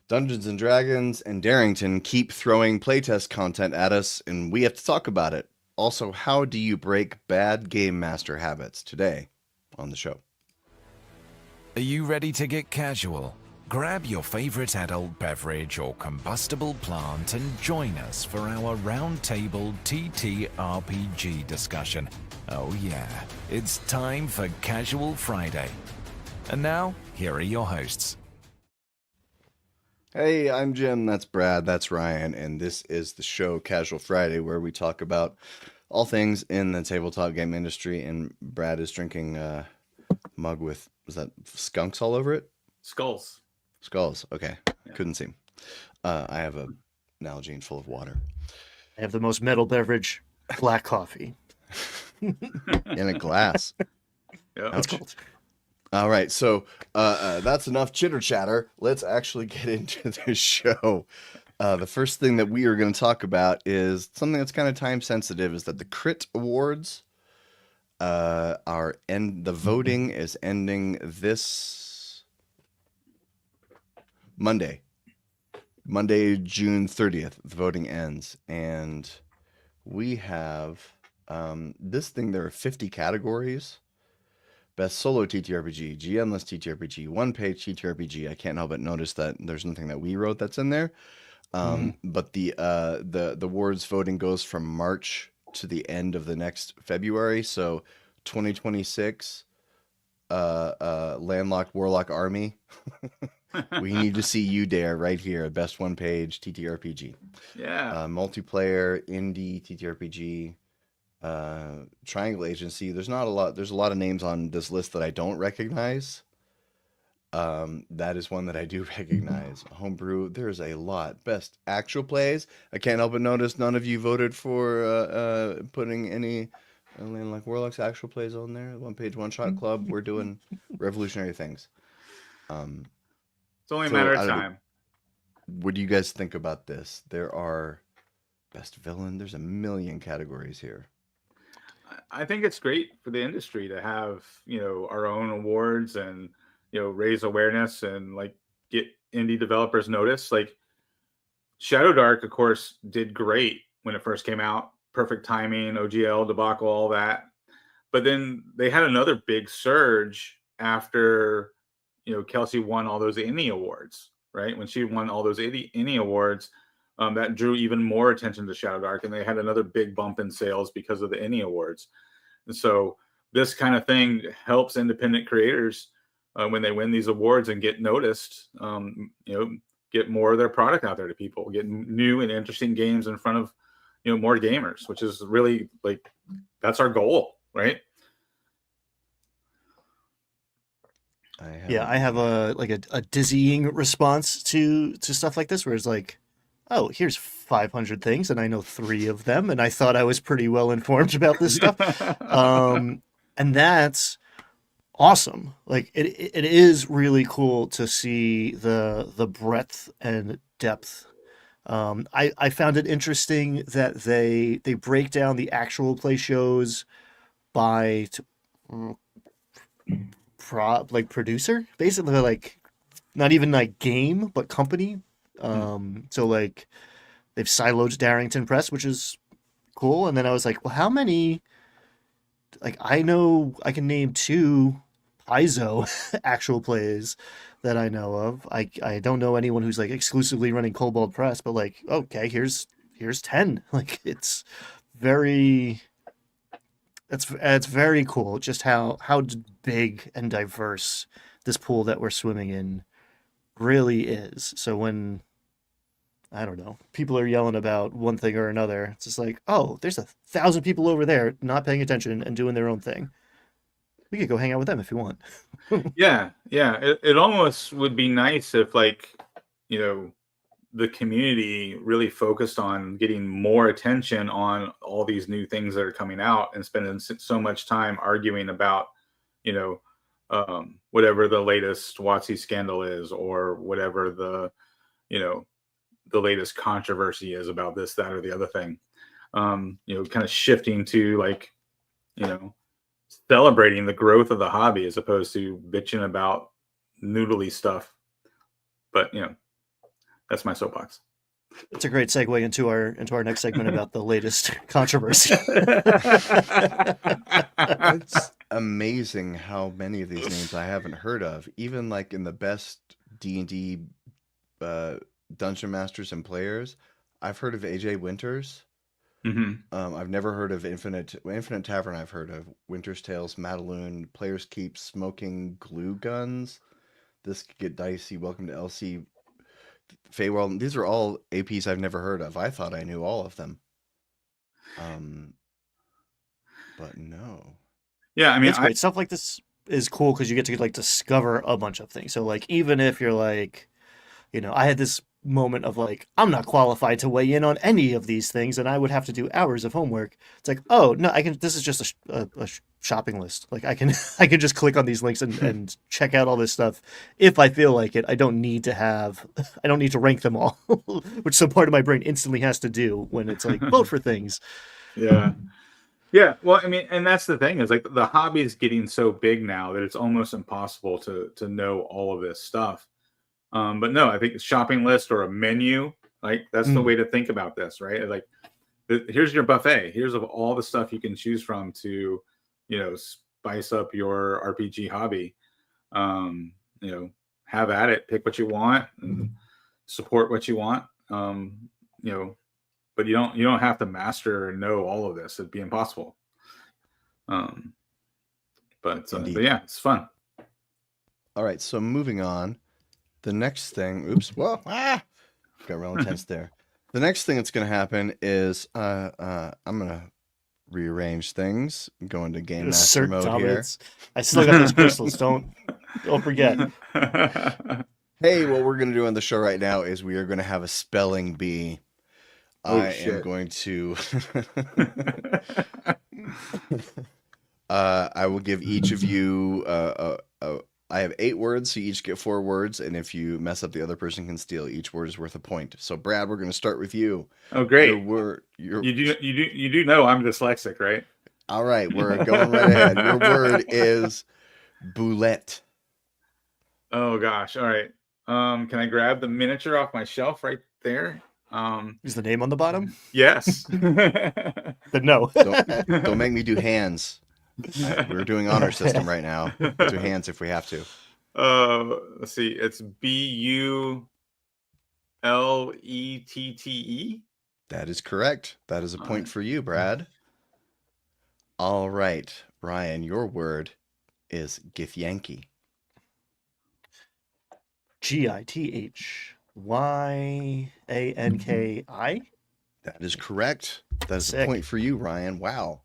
Dungeons and Dragons and Darrington keep throwing playtest content at us, and we have to talk about it. Also, how do you break bad game master habits today on the show? Are you ready to get casual? Grab your favorite adult beverage or combustible plant and join us for our roundtable TTRPG discussion. Oh yeah, it's time for Casual Friday. And now, here are your hosts. Hey, I'm Jim, that's Brad, that's Ryan, and this is the show Casual Friday, where we talk about all things in the tabletop game industry. And Brad is drinking a mug with, was that skunks all over it? Skulls. Skulls, okay. Yeah. Couldn't see. I have a Nalgene full of water. I have the most metal beverage, black coffee. In a glass. Yeah. That's cold. All right, so that's enough chitter chatter. Let's actually get into the show. The first thing that we are going to talk about is something that's kind of time sensitive. Is that the Crit Awards are end? The voting is ending this Monday, June 30th. The voting ends, and we have this thing. There are 50 categories. Best solo TTRPG, GM-less TTRPG, one-page TTRPG. I can't help but notice that there's nothing that we wrote that's in there. But the awards voting goes from March to the end of the next February. So 2026, Landlocked Warlock Army. We need to see you there right here. Best one-page TTRPG. Yeah. Multiplayer, indie TTRPG. Triangle Agency. There's a lot of names on this list that I don't recognize. That is one that I do recognize. Homebrew, there's a lot. Best actual plays. I can't help but notice none of you voted for putting any like Warlock's actual plays on there. One page, one shot club. We're doing revolutionary things. It's only a matter of time. What do you guys think about this? There are best villain. There's a million categories here. I think it's great for the industry to have, our own awards and, raise awareness and like get indie developers noticed. Like Shadow Dark, of course, did great when it first came out. Perfect timing, OGL debacle, all that. But then they had another big surge after, Kelsey won all those Annie awards, right? When she won all those Annie awards, that drew even more attention to Shadow Dark, and they had another big bump in sales because of the Annie awards. And so this kind of thing helps independent creators when they win these awards and get noticed, get more of their product out there to people, get new and interesting games in front of, more gamers, which is really like, that's our goal, right? I have a dizzying response to stuff like this, where it's like, oh, here's 500 things, and I know 3 of them, and I thought I was pretty well informed about this stuff. And that's awesome. Like it is really cool to see the breadth and depth. I found it interesting that they break down the actual play shows by producer, basically, like not even like game but company. So like they've siloed Darrington Press, which is cool. And then I was like, well, how many, like, I know I can name 2 Paizo actual plays that I know of. I don't know anyone who's like exclusively running Kobold Press, but like, okay, here's 10. Like it's very cool just how big and diverse this pool that we're swimming in really is. So when, I don't know, people are yelling about one thing or another, it's just like, oh, there's 1,000 people over there not paying attention and doing their own thing. We could go hang out with them if you want. Yeah. It almost would be nice if, like, the community really focused on getting more attention on all these new things that are coming out and spending so much time arguing about, whatever the latest WotC scandal is, or whatever the latest controversy is about this, that, or the other thing. Kind of shifting to like, celebrating the growth of the hobby as opposed to bitching about noodly stuff. But That's my soapbox. It's a great segue into our next segment about the latest controversy. It's amazing how many of these names I haven't heard of. Even like in the best D&D dungeon masters and players, I've heard of AJ Winters. I've never heard of Infinite Tavern. I've heard of Winter's Tales, Madaloon, Players Keep, Smoking Glue Guns. This could get dicey. Welcome to LC Feywild. These are all APs I've never heard of. I thought I knew all of them. But no. Yeah, I mean, It's great. Stuff like this is cool because you get to like discover a bunch of things. So like even if you're like, I had this moment of like, I'm not qualified to weigh in on any of these things, and I would have to do hours of homework. It's like, oh no, I can. This is just a shopping list. Like I can I can just click on these links and check out all this stuff if I feel like it. I don't need to rank them all, which some part of my brain instantly has to do when it's like vote for things. Yeah. Yeah, well, I mean, and that's the thing is like the hobby is getting so big now that it's almost impossible to know all of this stuff. But no, I think a shopping list or a menu, like that's the way to think about this, right? Like, here's your buffet. Here's of all the stuff you can choose from to, spice up your RPG hobby. Have at it, pick what you want, and support what you want. But you don't have to master and know all of this. It'd be impossible. But yeah, it's fun. All right, so moving on. The next thing, oops, whoa, got real intense there. The next thing that's going to happen is I'm going to rearrange things, go into game master mode here. I still got those crystals. Don't forget. Hey, what we're going to do on the show right now is we are going to have a spelling bee. I am going to I will give each of you I have 8 words, so you each get 4 words, and if you mess up, the other person can steal. Each word is worth a point. So, Brad, we're going to start with you. Oh, great! You do know I'm dyslexic, right? All right, we're going right ahead. Your word is boulette. Oh gosh! All right. Can I grab the miniature off my shelf right there? Is the name on the bottom? Yes. But no. Don't make me do hands. We're doing honor system right now. We'll do hands if we have to. Let's see. It's BULETTE. That is correct. That is a point for you, Brad. All right, Ryan, your word is Githyanki. GITHYANKI. That is correct. That is a point for you, Ryan. Wow.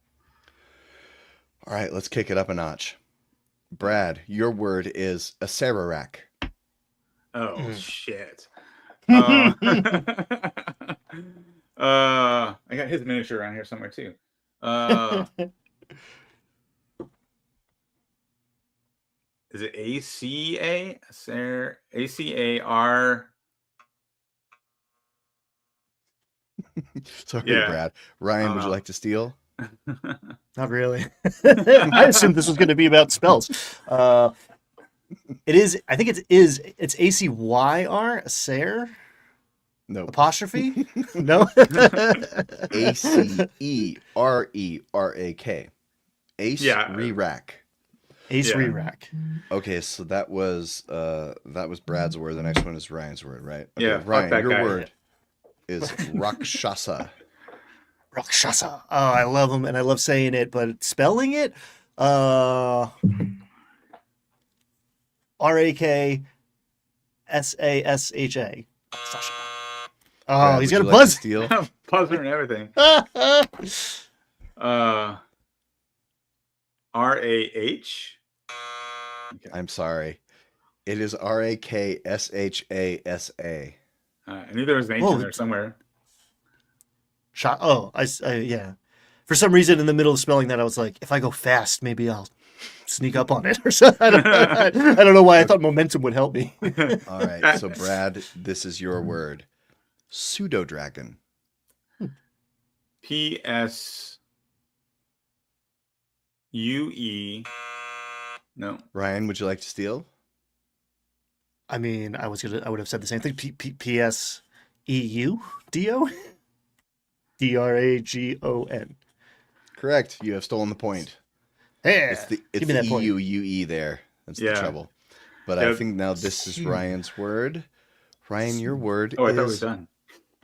All right, let's kick it up a notch. Brad, your word is Acerarak. Oh, shit. I got his miniature around here somewhere, too. Is it ACA? ACAR? Sorry, yeah. Brad. Ryan, would you like to steal? Not really. I assumed this was going to be about spells. It is. I think it's ACYR. Acer. No. Apostrophe. No. ACERERAK. Ace Re-Rack. Ace Re-Rack. Okay, so that was Brad's word. The next one is Ryan's word, right? Okay, yeah. Ryan, your word is Rakshasa. Rakshasa. Oh, I love them, and I love saying it, but spelling it, RAKSASHA. Sasha. Oh, Brad, he's got a like buzz. Buzzer and everything. RAH. Okay. I'm sorry. It is RAKSHASA. I knew there was an H in there somewhere. Yeah. For some reason, in the middle of spelling that, I was like, if I go fast, maybe I'll sneak up on it or something. I don't know why I thought momentum would help me. All right. So, Brad, this is your word. Pseudo-dragon. PSUE. No. Ryan, would you like to steal? I mean, I would have said the same thing. PSEU DO DRAGON. Correct. You have stolen the point. Yeah, It's give me the that point. EUUE there. That's the trouble. But I Yeah. think now this is Ryan's word. Ryan, your word Oh, I thought we were is done.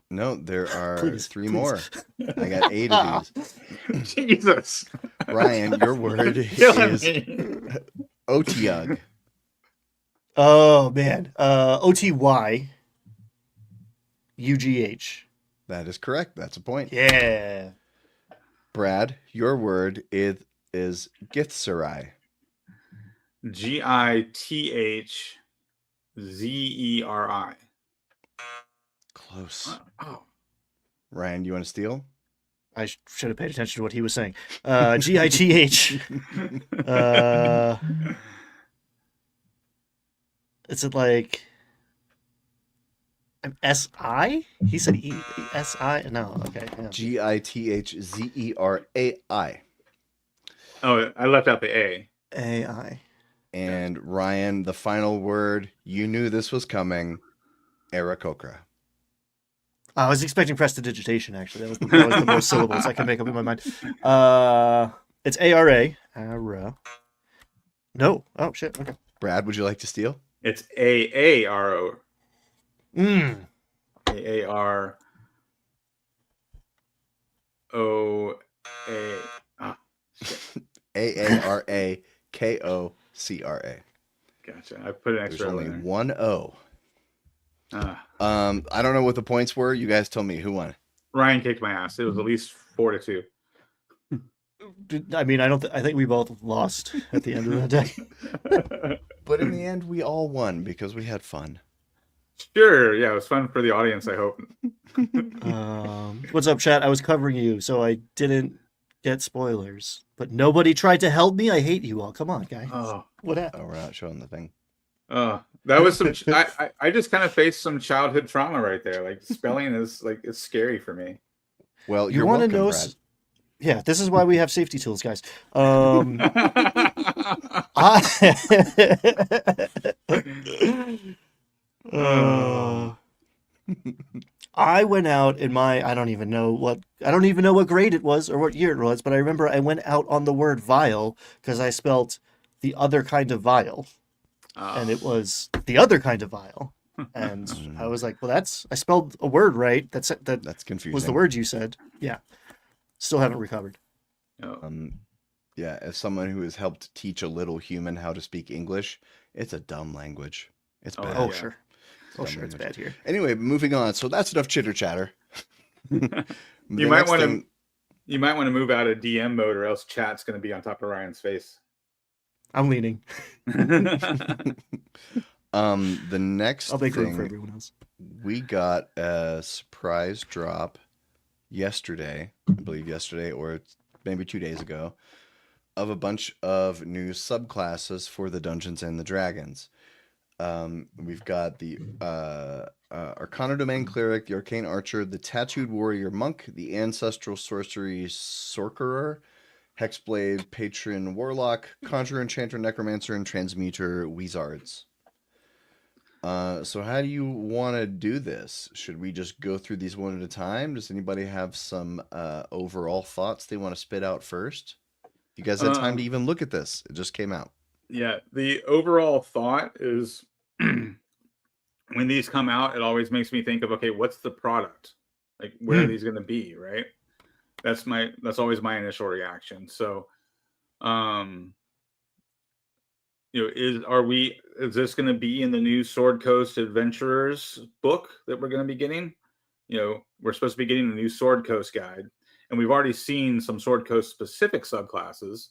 no. There are Please, 3 please. more. I got 8 of these. Jesus. Ryan, your word Killing is me. Otiug. Oh man, OTY UGH. That is correct. That's a point. Yeah. Brad, your word is Githzerai. GITHZERI. Close. Oh. Ryan, you want to steal? I should have paid attention to what he was saying. GITH. Is it like SI? He said SI. No, okay. Yeah. Githzerai. Oh, I left out the A. AI. And Ryan, the final word, you knew this was coming. Aarakocra. I was expecting prestidigitation, actually. That was the most syllables I could make up in my mind. It's ARA. ARA. No. Oh, shit. Okay. Brad, would you like to steal? It's AARO. Mm. AAROA. Ah, AARAKOCRA. gotcha. I put an There's extra O only in there. 1 O. Ah. I don't know what the points were. You guys tell me who won. Ryan kicked my ass. It was at least 4-2. I mean, I think we both lost at the end of the day. But in the end, we all won because we had fun. Sure. Yeah, it was fun for the audience, I hope. What's up, chat? I was covering you, so I didn't get spoilers. But nobody tried to help me. I hate you all. Come on, guys. Oh, What happened? Oh, we're not showing the thing. that was some. I just kind of faced some childhood trauma right there. Like spelling is like it's scary for me. Well, You you're want to welcome, know? Brad. Yeah, this is why we have safety tools, guys. I went out in my I don't even know what grade it was or what year it was, but I remember I went out on the word vial because I spelt the other kind of vial, and it was the other kind of vial, and I was like, well, I spelled a word right. That's confusing. was the word you said. Yeah, still haven't recovered. Yeah, as someone who has helped teach a little human how to speak English, it's a dumb language. It's bad. Oh, sure. It's bad here. Anyway, moving on. So that's enough chitter chatter. You might want to move out of DM mode, or else chat's going to be on top of Ryan's face. I'm leaning. The next I'll make room for thing, everyone else. we got a surprise drop yesterday, I believe yesterday or maybe 2 days ago, of a bunch of new subclasses for the Dungeons and the Dragons. We've got the Arcana Domain Cleric, the Arcane Archer, the Tattooed Warrior Monk, the Ancestral Sorcery Sorcerer, Hexblade Patron Warlock, Conjurer Enchanter Necromancer, and Transmuter Wizards. So how do you want to do this? Should we just go through these one at a time? Does anybody have some overall thoughts they want to spit out first? You guys had time to even look at this. It just came out. Yeah, the overall thought is when these come out, it always makes me think of, okay, what's the product? Like, where are these going to be, right? That's always my initial reaction. So, is this going to be in the new Sword Coast Adventurers book that we're going to be getting? We're supposed to be getting the new Sword Coast guide, and we've already seen some Sword Coast specific subclasses.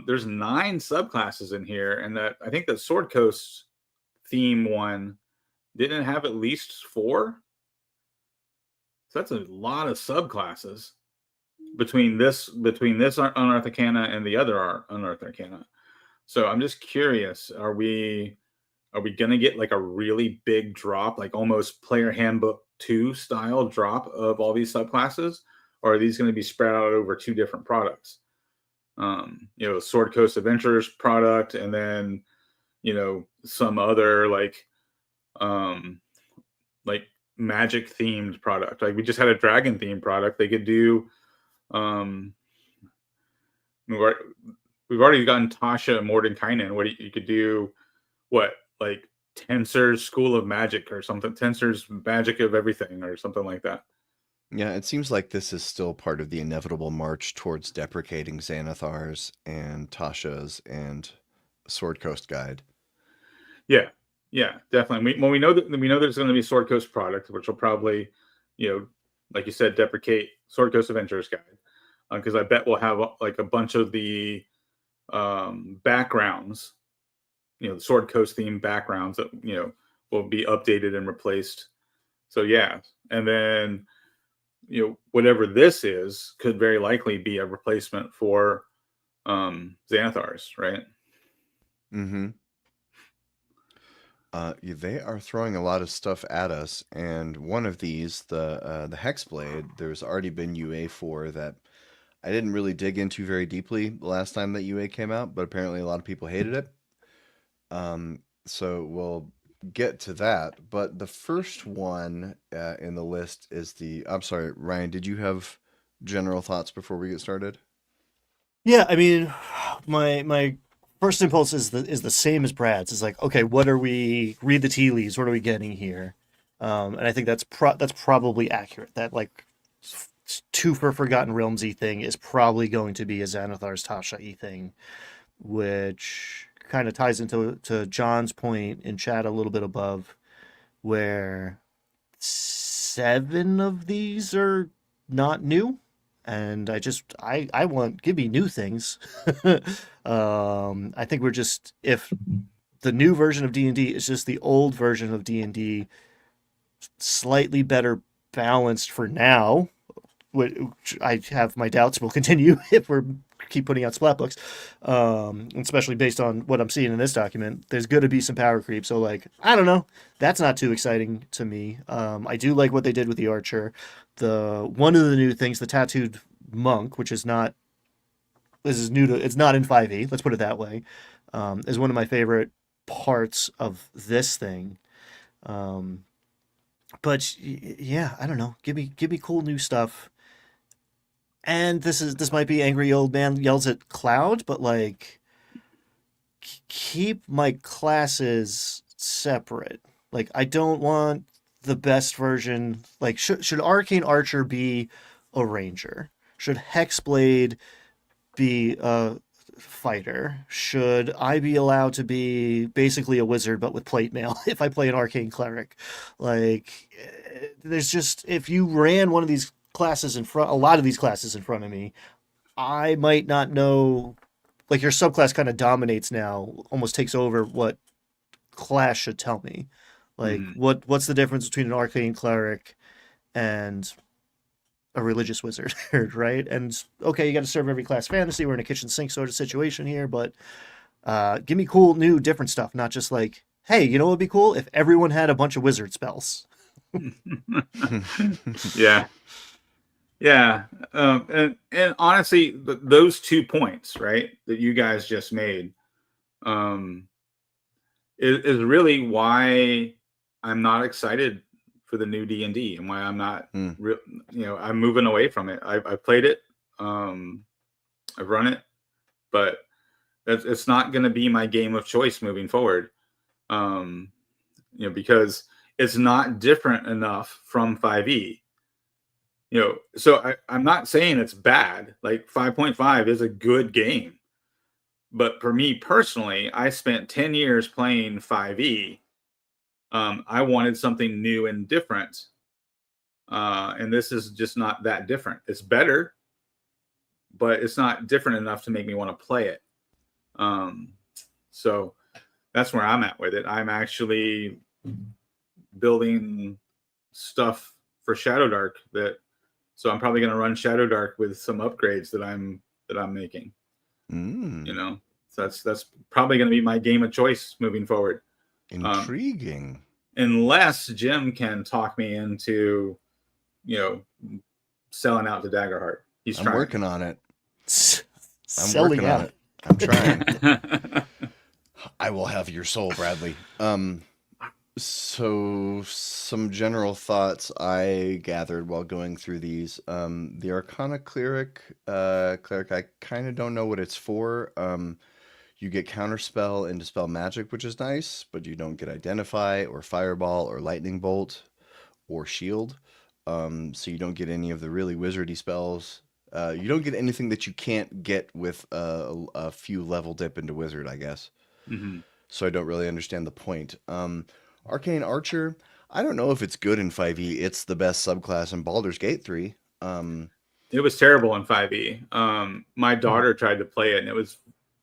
There's 9 subclasses in here, and I think the Sword Coast theme one didn't have at least 4. So that's a lot of subclasses between this Unearthed Arcana and the other Unearthed Arcana. So I'm just curious, are we going to get like a really big drop, like almost Player Handbook 2 style drop of all these subclasses, or are these going to be spread out over 2 different products? Sword Coast Adventurers product, and then some other like magic themed product. Like we just had a dragon themed product. They could do um we've already, we've already gotten Tasha Mordenkainen. What you could do, what, like Tensor's School of Magic or something, Tensor's Magic of Everything or something like that. Yeah, it seems like this is still part of the inevitable march towards deprecating Xanathar's and Tasha's and Sword Coast Guide. Yeah, yeah, definitely. We know there's going to be Sword Coast product, which will probably, like you said, deprecate Sword Coast Adventurers Guide, because I bet we'll have like a bunch of the backgrounds, Sword Coast themed backgrounds that will be updated and replaced. So yeah, and then whatever this is could very likely be a replacement for Xanathar's, right? Mm-hmm. They are throwing a lot of stuff at us, and one of these, the Hexblade, there's already been UA for that. I didn't really dig into very deeply the last time that UA came out, but apparently a lot of people hated it. So we'll get to that. But the first one in the list is the. I'm sorry, Ryan. Did you have general thoughts before we get started? Yeah, I mean, my first impulse is the same as Brad's. It's like, okay, what are we? Read the tea leaves. What are we getting here? And I think that's probably accurate. That like two for Forgotten Realms-y thing is probably going to be a Xanathar's Tasha-y thing, which kind of ties into John's point in chat a little bit above, where 7 of these are not new, and I want, give me new things. I think we're just, if the new version of D&D is just the old version of D&D, slightly better balanced for now, which I have my doubts will continue if we're keep putting out splat books, especially based on what I'm seeing in this document. There's going to be some power creep, so like, I don't know, that's not too exciting to me. I do like what they did with the archer. One of the new things, the tattooed monk, which is not, this is new to, it's not in 5e, let's put it that way, is one of my favorite parts of this thing. But yeah, I don't know, give me cool new stuff. And this might be angry old man yells at cloud, but like, keep my classes separate. Like, I don't want the best version. Like, should Arcane Archer be a ranger? Should Hexblade be a fighter? Should I be allowed to be basically a wizard but with plate mail if I play an arcane cleric? Like, there's just, if you ran one of these classes in front, a lot of these classes in front of me, I might not know. Like, your subclass kind of dominates now, almost takes over what class should tell me. Like, what's the difference between an arcane cleric and a religious wizard, right? And okay, you got to serve every class fantasy. We're in a kitchen sink sort of situation here, but give me cool, new, different stuff, not just like, hey, you know what would be cool if everyone had a bunch of wizard spells. Yeah. Yeah, and honestly, those 2 points, right, that you guys just made, is really why I'm not excited for the new D&D and why I'm not, I'm moving away from it. I played it, I've run it, but it's not going to be my game of choice moving forward, because it's not different enough from 5e. So I'm not saying it's bad. Like 5.5 is a good game. But for me personally, I spent 10 years playing 5e. I wanted something new and different. And this is just not that different. It's better, but it's not different enough to make me want to play it. So that's where I'm at with it. I'm actually building stuff for Shadowdark so I'm probably going to run Shadowdark with some upgrades that I'm making. So that's probably going to be my game of choice moving forward. Intriguing. Unless Jim can talk me into, selling out to Daggerheart. I'm working on it. Selling out. I'm trying. I will have your soul, Bradley. So some general thoughts I gathered while going through these. The Arcana cleric, I kind of don't know what it's for. You get counterspell and dispel magic, which is nice, but you don't get identify or fireball or lightning bolt or shield. So you don't get any of the really wizardy spells. You don't get anything that you can't get with a few level dip into wizard, I guess. Hmm. So I don't really understand the point. Arcane Archer, I don't know if it's good in 5e. It's the best subclass in Baldur's Gate 3. It was terrible in 5e. My daughter tried to play it, and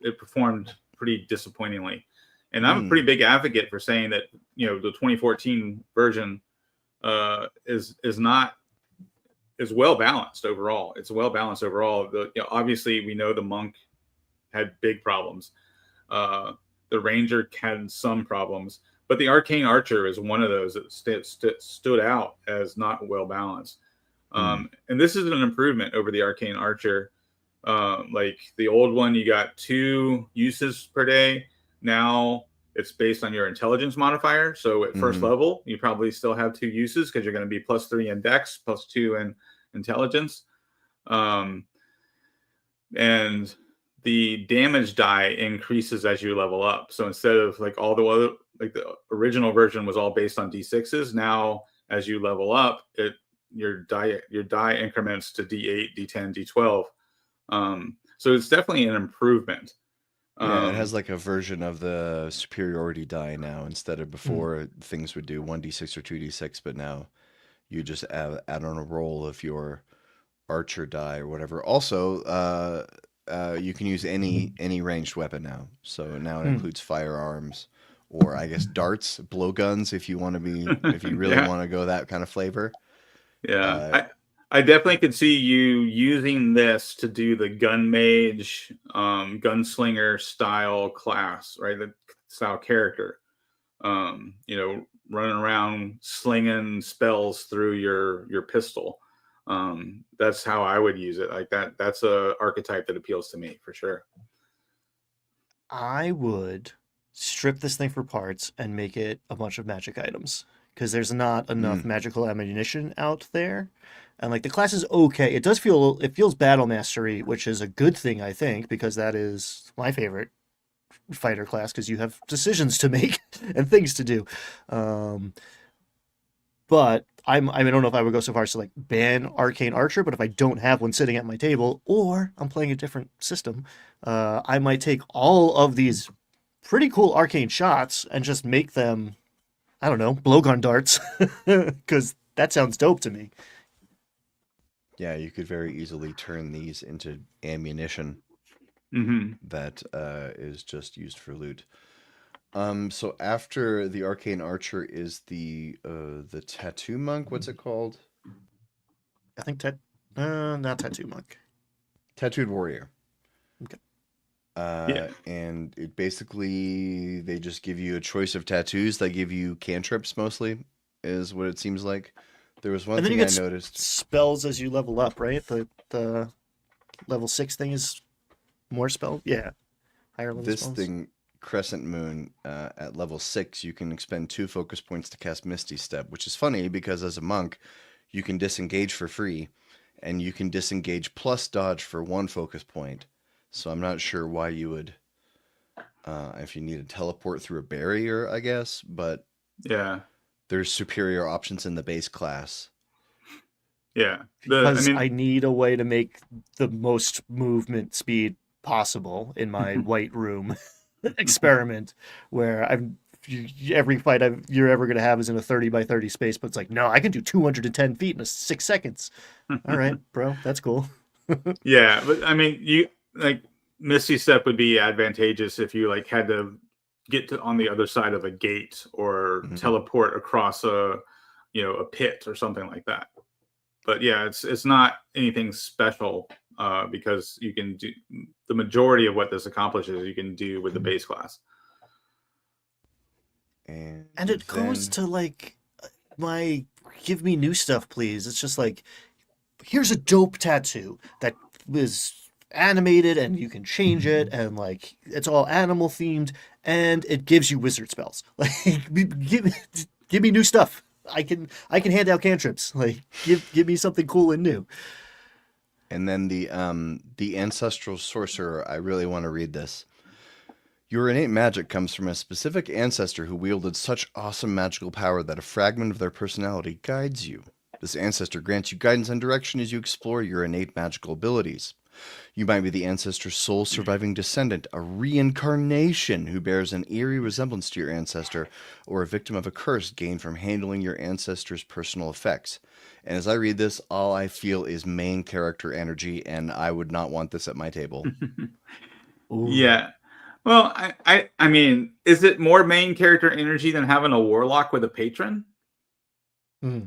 it performed pretty disappointingly. And I'm a pretty big advocate for saying that the 2014 version is not is well balanced overall. It's well balanced overall. Obviously, we know the monk had big problems. The ranger had some problems, but the arcane archer is one of those that stood out as not well balanced. And this is an improvement over the arcane archer. Like the old one, you got 2 uses per day. Now it's based on your intelligence modifier. So at first level, you probably still have 2 uses because you're going to be +3 in dex, +2 in intelligence. And the damage die increases as you level up. So instead of like all the other, like the original version was all based on D6s, now as you level up, your die increments to D8, D10, D12. So it's definitely an improvement. Yeah, it has like a version of the superiority die now. Instead of before, things would do 1d6 or 2d6, but now you just add on a roll of your archer die or whatever. Also, you can use any ranged weapon now. So now it includes firearms, or I guess darts, blowguns, if you really Yeah. want to go that kind of flavor. Yeah, I definitely could see you using this to do the gun mage, gunslinger style class, right? The style character. Running around slinging spells through your pistol. That's how I would use it. Like that. That's a archetype that appeals to me for sure. I would strip this thing for parts and make it a bunch of magic items because there's not enough magical ammunition out there. And like the class is okay. It feels battle mastery, which is a good thing, I think, because that is my favorite fighter class because you have decisions to make and things to do. But I don't know if I would go so far as to like ban Arcane Archer, but if I don't have one sitting at my table or I'm playing a different system, I might take all of these pretty cool arcane shots and just make them, I don't know, blowgun darts, because that sounds dope to me. Yeah, you could very easily turn these into ammunition that is just used for loot. So after the arcane archer is the tattoo monk. What's it called? I think not tattoo monk. Tattooed warrior. Okay. Yeah. And it basically they just give you a choice of tattoos. They give you cantrips mostly, is what it seems like. There was one And then thing you I get noticed. spells as you level up, right? The level 6 thing is more spell. Yeah, higher level This spells. thing, Crescent Moon, at level 6, you can expend 2 focus points to cast Misty Step, which is funny because as a monk, you can disengage for free, and you can disengage plus dodge for 1 focus point. So I'm not sure why you would, if you need to teleport through a barrier, I guess, but Yeah. there's superior options in the base class. Yeah. Because I need a way to make the most movement speed possible in my white room experiment, where every fight you're ever going to have is in a 30 by 30 space, but it's like, no, I can do 210 feet in 6 seconds. All right, bro, that's cool. Yeah, but I mean, you like Misty Step would be advantageous if you like had to get to on the other side of a gate or teleport across a pit or something like that. But yeah, it's not anything special because you can do the majority of what this accomplishes. You can do with the base class, And it goes to like my give me new stuff, please. It's just like, here's a dope tattoo that is animated and you can change it and like it's all animal themed and it gives you wizard spells. Like give me new stuff. I can hand out cantrips. Like give me something cool and new. And then the ancestral sorcerer, I really want to read this. Your innate magic comes from a specific ancestor who wielded such awesome magical power that a fragment of their personality guides you. This ancestor grants you guidance and direction as you explore your innate magical abilities. You might be the ancestor's sole surviving descendant, a reincarnation who bears an eerie resemblance to your ancestor, or a victim of a curse gained from handling your ancestor's personal effects. And as I read this, all I feel is main character energy, and I would not want this at my table. Ooh. Yeah. Well, I mean, is it more main character energy than having a warlock with a patron? Hmm.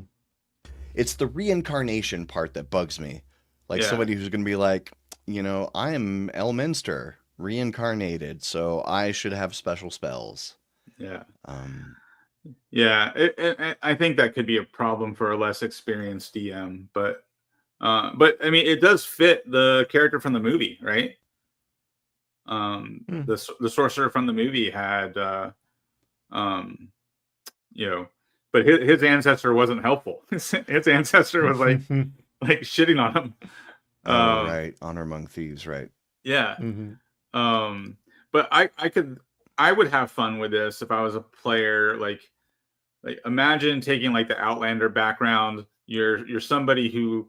It's the reincarnation part that bugs me. Like Yeah. somebody who's going to be like, I am Elminster, reincarnated, so I should have special spells. Yeah. Um, Yeah. I think that could be a problem for a less experienced DM, but I mean, it does fit the character from the movie, right? Hmm. The sorcerer from the movie had, you know, but his ancestor wasn't helpful. His ancestor was like shitting on him. oh, right. Honor among thieves, right. Yeah. Mhm. But I would have fun with this if I was a player. Like imagine taking like the Outlander background. You're somebody who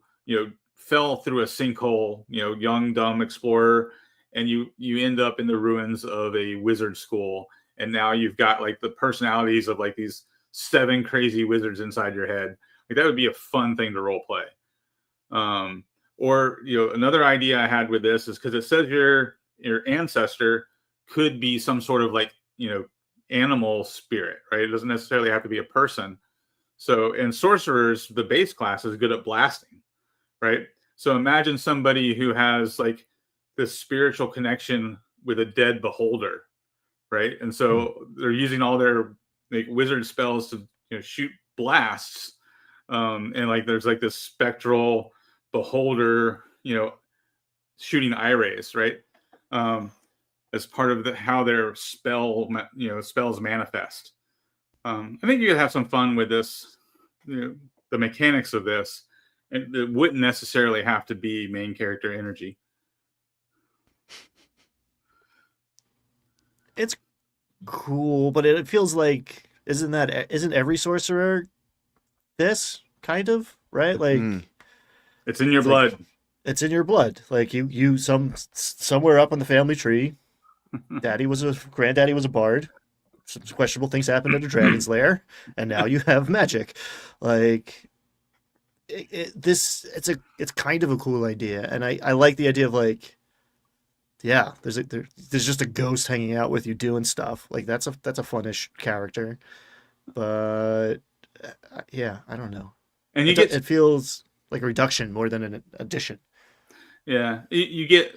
fell through a sinkhole. Young dumb explorer, and you end up in the ruins of a wizard school, and now you've got like the personalities of like these 7 crazy wizards inside your head. Like that would be a fun thing to role play. Or another idea I had with this is because it says your ancestor could be some sort of like animal spirit, right? It doesn't necessarily have to be a person. So in sorcerers, the base class is good at blasting, right? So imagine somebody who has like this spiritual connection with a dead beholder, right? And so they're using all their like wizard spells to shoot blasts, and like there's like this spectral beholder, shooting eye rays, right? As part of how their spells manifest. I think you could have some fun with this, the mechanics of this, and it wouldn't necessarily have to be main character energy. It's cool, but it feels like isn't every sorcerer this kind of, right? Like Mm. It's in your it's like blood. it's in your blood. Like you somewhere up on the family tree, granddaddy was a bard. Some questionable things happened at a dragon's lair, and now you have magic. Like it's kind of a cool idea, and I like the idea of like, yeah, there's just a ghost hanging out with you doing stuff. Like that's a funnish character, but yeah, I don't know. And It feels like a reduction more than an addition. you get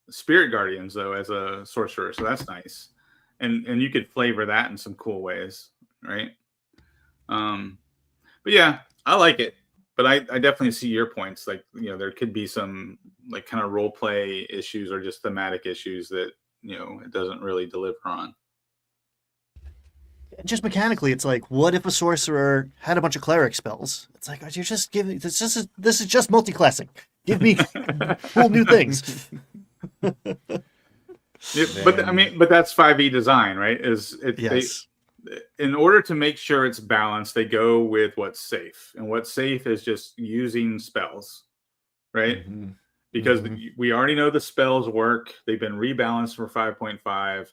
spirit guardians though as a sorcerer, so that's nice. And you could flavor that in some cool ways, right? But yeah, I like it. But I definitely see your points. Like, there could be some like kind of role play issues or just thematic issues that, it doesn't really deliver on. Just mechanically, it's like, what if a sorcerer had a bunch of cleric spells? It's like, you're just giving this is just multi-classing. Give me cool new things. But that's 5e design, right? Yes. In order to make sure it's balanced, they go with what's safe, and what's safe is just using spells, right? Mhm. Because Mhm. we already know the spells work. They've been rebalanced for 5.5.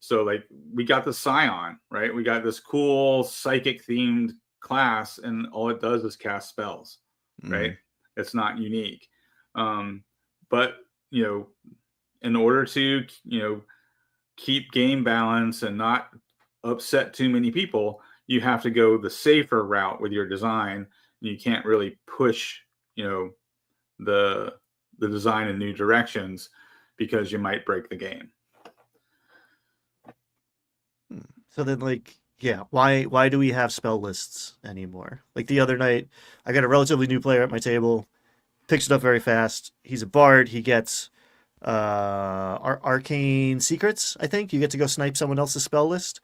So like we got the Scion, right? We got this cool psychic themed class, and all it does is cast spells, right? It's not unique. But in order to keep game balance and not upset too many people, you have to go the safer route with your design. You can't really push the design in new directions because you might break the game. So then, like, yeah, why do we have spell lists anymore? Like the other night, I got a relatively new player at my table. picks it up very fast. He's a bard. He gets arcane secrets. I think you get to go snipe someone else's spell list.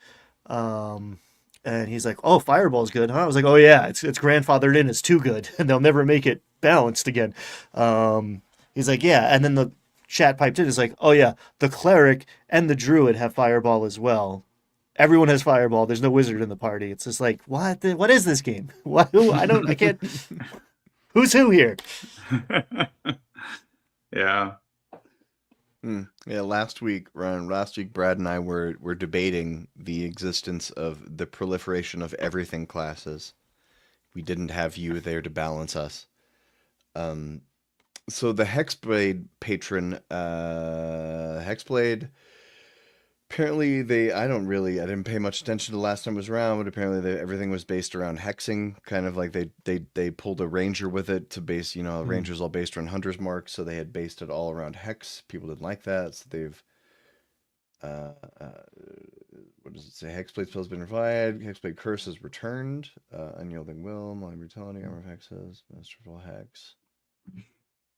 Um, and he's like, "Oh, fireball's good, huh?" I was like, "Oh yeah, it's grandfathered in. It's too good, and they'll never make it balanced again." He's like, "Yeah," and then the chat piped in. Is like, "Oh yeah, the cleric and the druid have fireball as well. Everyone has fireball. There's no wizard in the party." It's just like, what is this game? What? Who? I can't. Who's who here? Yeah. Yeah, last week, Brad and I were debating the existence of the proliferation of everything classes. We didn't have you there to balance us. So the Hexblade patron, Hexblade. Apparently, I didn't pay much attention to the last time it was around, but apparently everything was based around hexing. Kind of like they pulled a ranger with it to base, a ranger's all based around hunter's mark, so they had based it all around hex. People didn't like that, so they've, what does it say? Hexblade spell's been revived. Hexblade curse is returned. Unyielding will, malign brutality, armor of hexes, masterful hex.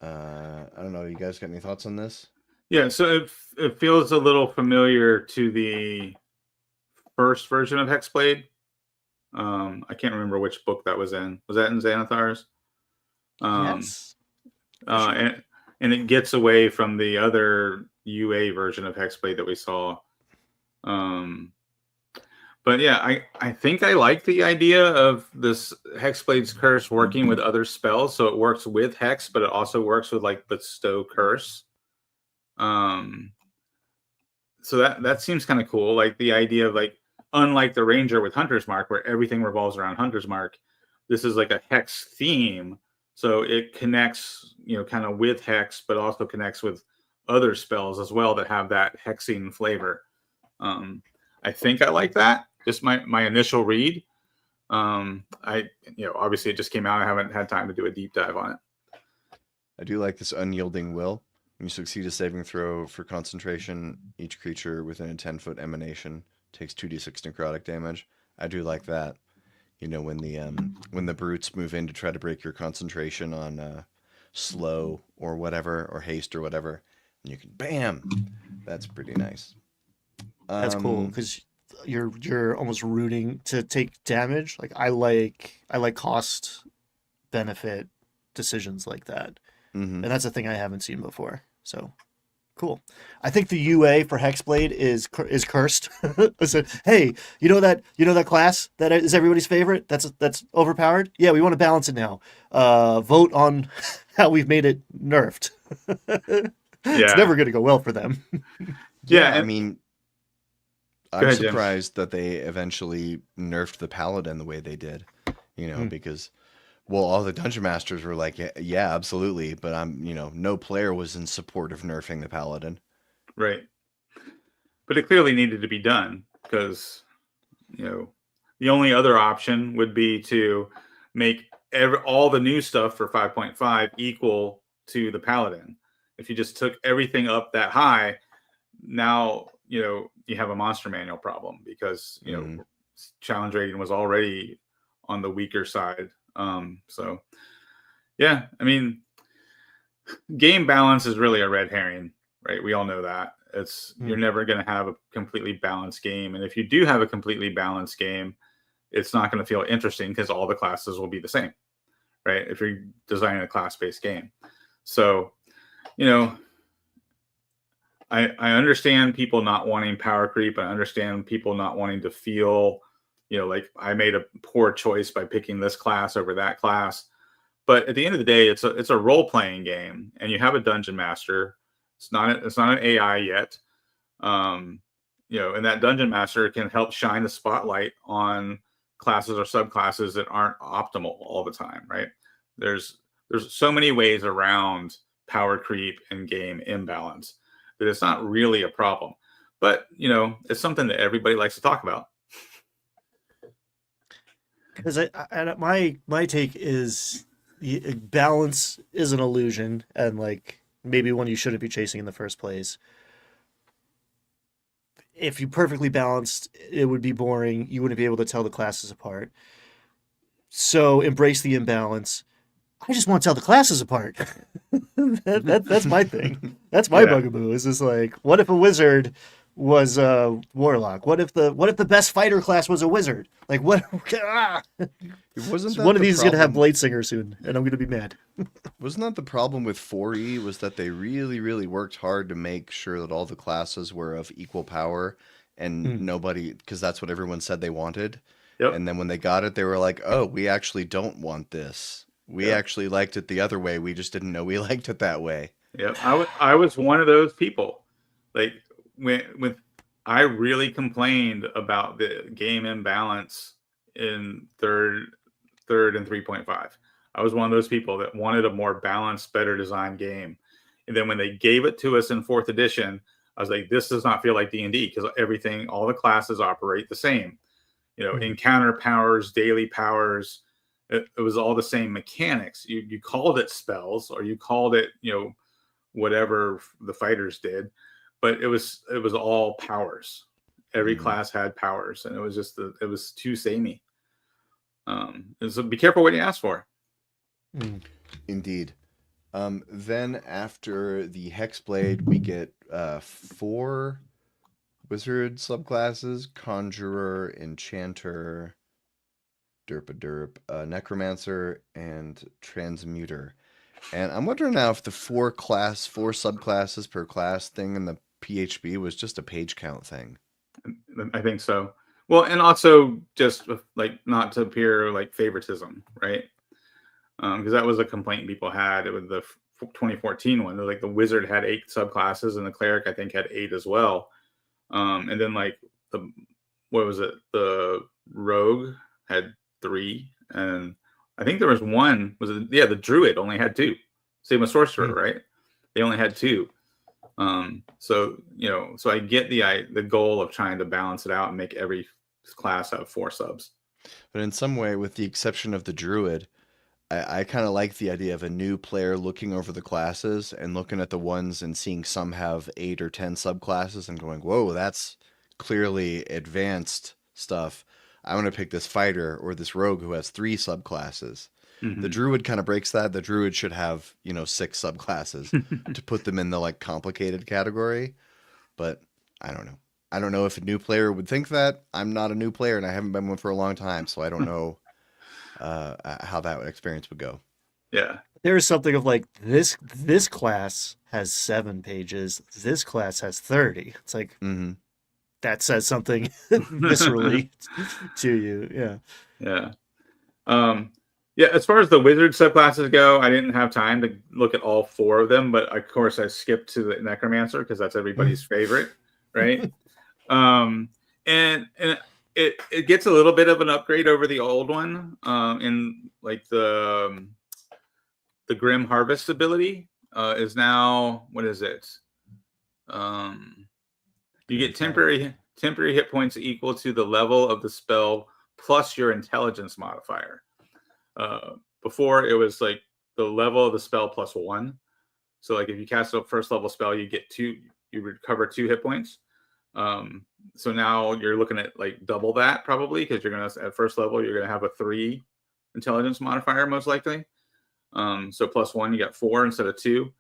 I don't know. You guys got any thoughts on this? Yeah, so it feels a little familiar to the first version of Hexblade. I can't remember which book that was in. Was that in Xanathar's? Yes. And it gets away from the other UA version of Hexblade that we saw. But yeah, I think I like the idea of this Hexblade's curse working with other spells. So it works with Hex, but it also works with like Bestow Curse. So that seems kind of cool. Like the idea of like, unlike the Ranger with Hunter's Mark, where everything revolves around Hunter's Mark, this is like a Hex theme. So it connects, kind of with Hex, but also connects with other spells as well that have that hexing flavor. I think I like that. Just my initial read. Obviously it just came out. I haven't had time to do a deep dive on it. I do like this unyielding will. When you succeed a saving throw for concentration, each creature within a 10-foot emanation takes 2d6 necrotic damage. I do like that. When the brutes move in to try to break your concentration on slow or whatever, or haste or whatever, and you can bam. That's pretty nice. That's cool because you're almost rooting to take damage. Like I like cost benefit decisions like that, and that's a thing I haven't seen before. So cool. I think the UA for Hexblade is cursed. I said, hey, you know that class that is everybody's favorite? That's overpowered. Yeah, we want to balance it now. Vote on how we've made it nerfed. It's never going to go well for them. Yeah, I mean, I'm surprised that they eventually nerfed the paladin the way they did. Because. Well, all the dungeon masters were like, yeah, absolutely. But no player was in support of nerfing the paladin. Right. But it clearly needed to be done because, the only other option would be to make all the new stuff for 5.5 equal to the paladin. If you just took everything up that high, now, you have a monster manual problem because, challenge rating was already on the weaker side. So yeah, I mean, game balance is really a red herring, right? We all know that you're never going to have a completely balanced game. And if you do have a completely balanced game, it's not going to feel interesting because all the classes will be the same, right? If you're designing a class-based game. So, I understand people not wanting power creep. I understand people not wanting to feel like I made a poor choice by picking this class over that class. But at the end of the day, it's a role-playing game, and you have a dungeon master. It's not an AI yet. And that dungeon master can help shine the spotlight on classes or subclasses that aren't optimal all the time, right? There's so many ways around power creep and game imbalance that it's not really a problem. But, it's something that everybody likes to talk about. Because my take is balance is an illusion, and like maybe one you shouldn't be chasing in the first place. If you perfectly balanced, it would be boring. You wouldn't be able to tell the classes apart. So embrace the imbalance. I just want to tell the classes apart. That's my thing. That's my Yeah. bugaboo. Is just like, what if a wizard was a warlock? What if the best fighter class was a wizard? Like what? Ah! Wasn't that One of the these is gonna have problem? Bladesinger soon, and I'm gonna be mad. Wasn't that the problem with 4E? Was that they really, really worked hard to make sure that all the classes were of equal power, and Mm. nobody, because that's what everyone said they wanted. Yep. And then when they got it, they were like, "Oh, we actually don't want this. We Yep. actually liked it the other way. We just didn't know we liked it that way." Yep. I was one of those people. Like when I really complained about the game imbalance in third and 3.5. I was one of those people that wanted a more balanced, better designed game. And then when they gave it to us in fourth edition, I was like, this does not feel like D&D because everything, all the classes operate the same. You know, encounter powers, daily powers. It was all the same mechanics. You called it spells or you called it, you know, whatever the fighters did, but it was all powers. Every Mhm. class had powers, and it was just it was too samey. And so be careful what you ask for. Mm. Indeed. Then after the Hexblade, we get 4 wizard subclasses: Conjurer, Enchanter, Derp, Necromancer, and Transmuter. And I'm wondering now if the 4 subclasses per class thing in the PHB was just a page count thing. I think so. Well, and also just like not to appear like favoritism, right? Because that was a complaint people had with the 2014 one. Like the wizard had 8 subclasses, and the cleric I think had 8 as well. And then like what was it? The rogue had 3, and I think there was one. Was it? Yeah, the druid only had 2. Same as sorcerer, right? They only had 2. So you know, so I get the goal of trying to balance it out and make every class have 4 subs. But in some way, with the exception of the druid, I kind of like the idea of a new player looking over the classes and looking at the ones and seeing some have 8 or 10 subclasses and going, "Whoa, that's clearly advanced stuff. I want to pick this fighter or this rogue who has 3 subclasses." The druid kind of breaks that. The druid should have, 6 subclasses to put them in the like complicated category. But I don't know. I don't know if a new player would think that. I'm not a new player and I haven't been one for a long time, so I don't know how that experience would go. Yeah. There is something of like this class has 7 pages. This class has 30. It's like Mm-hmm. that says something viscerally to you. Yeah. Yeah. Yeah, as far as the wizard subclasses go, I didn't have time to look at all 4 of them, but of course I skipped to the necromancer because that's everybody's favorite, right? And it gets a little bit of an upgrade over the old one, in like the Grim Harvest ability is now, what is it? You get temporary hit points equal to the level of the spell plus your intelligence modifier. Before it was like the level of the spell plus 1. So like if you cast a first level spell, you get 2, you recover 2 hit points. So now you're looking at like double that probably because you're gonna at first level you're gonna have a 3 intelligence modifier most likely. So plus 1, you got 4 instead of 2,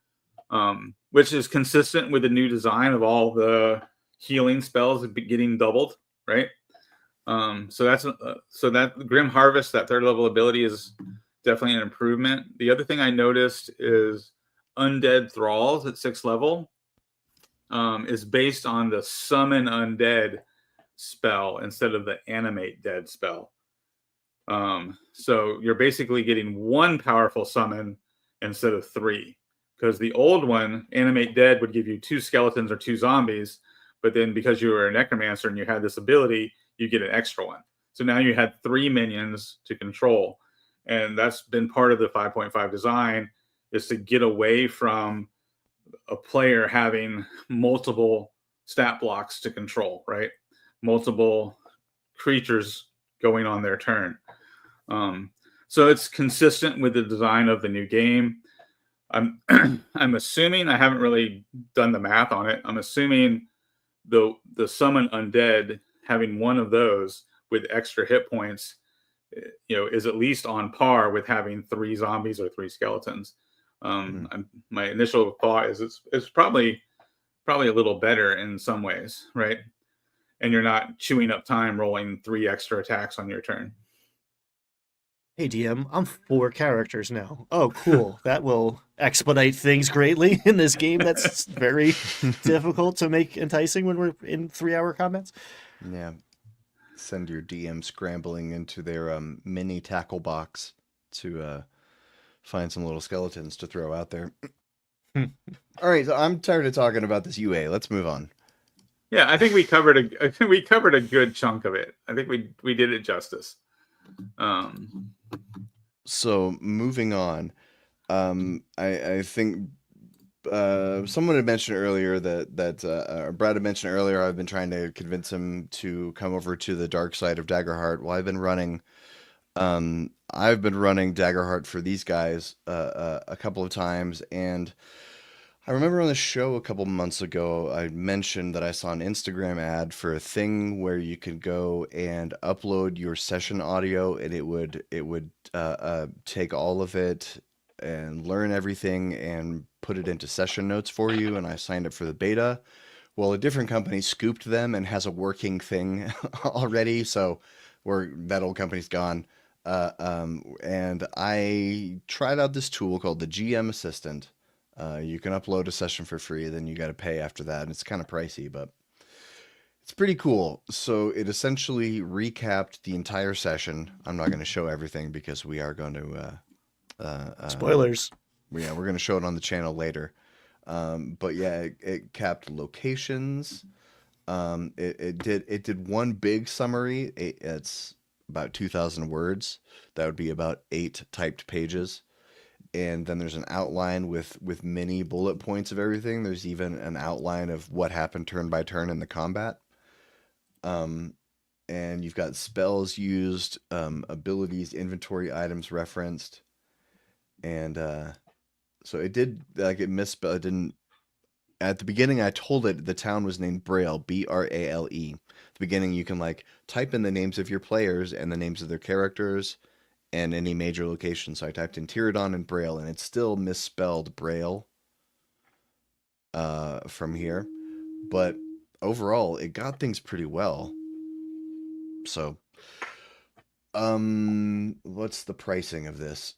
which is consistent with the new design of all the healing spells getting doubled, right? So that Grim Harvest, that 3rd level ability, is definitely an improvement. The other thing I noticed is Undead Thralls at 6th level is based on the Summon Undead spell instead of the Animate Dead spell. So you're basically getting 1 powerful summon instead of 3, because the old one, Animate Dead, would give you 2 skeletons or 2 zombies, but then because you were a necromancer and you had this ability, you get an extra one. So now you had 3 minions to control. And that's been part of the 5.5 design, is to get away from a player having multiple stat blocks to control, right? Multiple creatures going on their turn. So it's consistent with the design of the new game. I'm assuming, I haven't really done the math on it, I'm assuming the Summon Undead, having 1 of those with extra hit points, is at least on par with having 3 zombies or 3 skeletons. My initial thought is it's probably a little better in some ways, right? And you're not chewing up time rolling 3 extra attacks on your turn. Hey DM, I'm 4 characters now. Oh, cool. That will expedite things greatly in this game. That's very difficult to make enticing when we're in 3-hour combats. Yeah. Send your DM scrambling into their mini tackle box to find some little skeletons to throw out there. All right, so I'm tired of talking about this UA. Let's move on. Yeah, I think we covered a good chunk of it. I think we did it justice. So moving on, I think someone had mentioned earlier that Brad had mentioned earlier. I've been trying to convince him to come over to the dark side of Daggerheart. Well, I've been running Daggerheart for these guys a couple of times, and I remember on the show a couple months ago, I mentioned that I saw an Instagram ad for a thing where you could go and upload your session audio, and it would take all of it and learn everything and put it into session notes for you. And I signed up for the beta. Well, a different company scooped them and has a working thing already, so that old company's gone. And I tried out this tool called the GM Assistant. You can upload a session for free, then you got to pay after that, and it's kind of pricey, but it's pretty cool. So it essentially recapped the entire session. I'm not going to show everything because we are going to Spoilers. yeah, we're going to show it on the channel later. But yeah, it capped locations. It did one big summary. It's about 2,000 words. That would be about 8 typed pages. And then there's an outline with many bullet points of everything. There's even an outline of what happened turn by turn in the combat. And you've got spells used, abilities, inventory items referenced, and so it misspelled. It didn't. At the beginning, I told it the town was named Braille, Brale. At the beginning, you can type in the names of your players and the names of their characters and any major location. So I typed in Tyradon and Braille, and it still misspelled Braille from here. But overall, it got things pretty well. So, what's the pricing of this?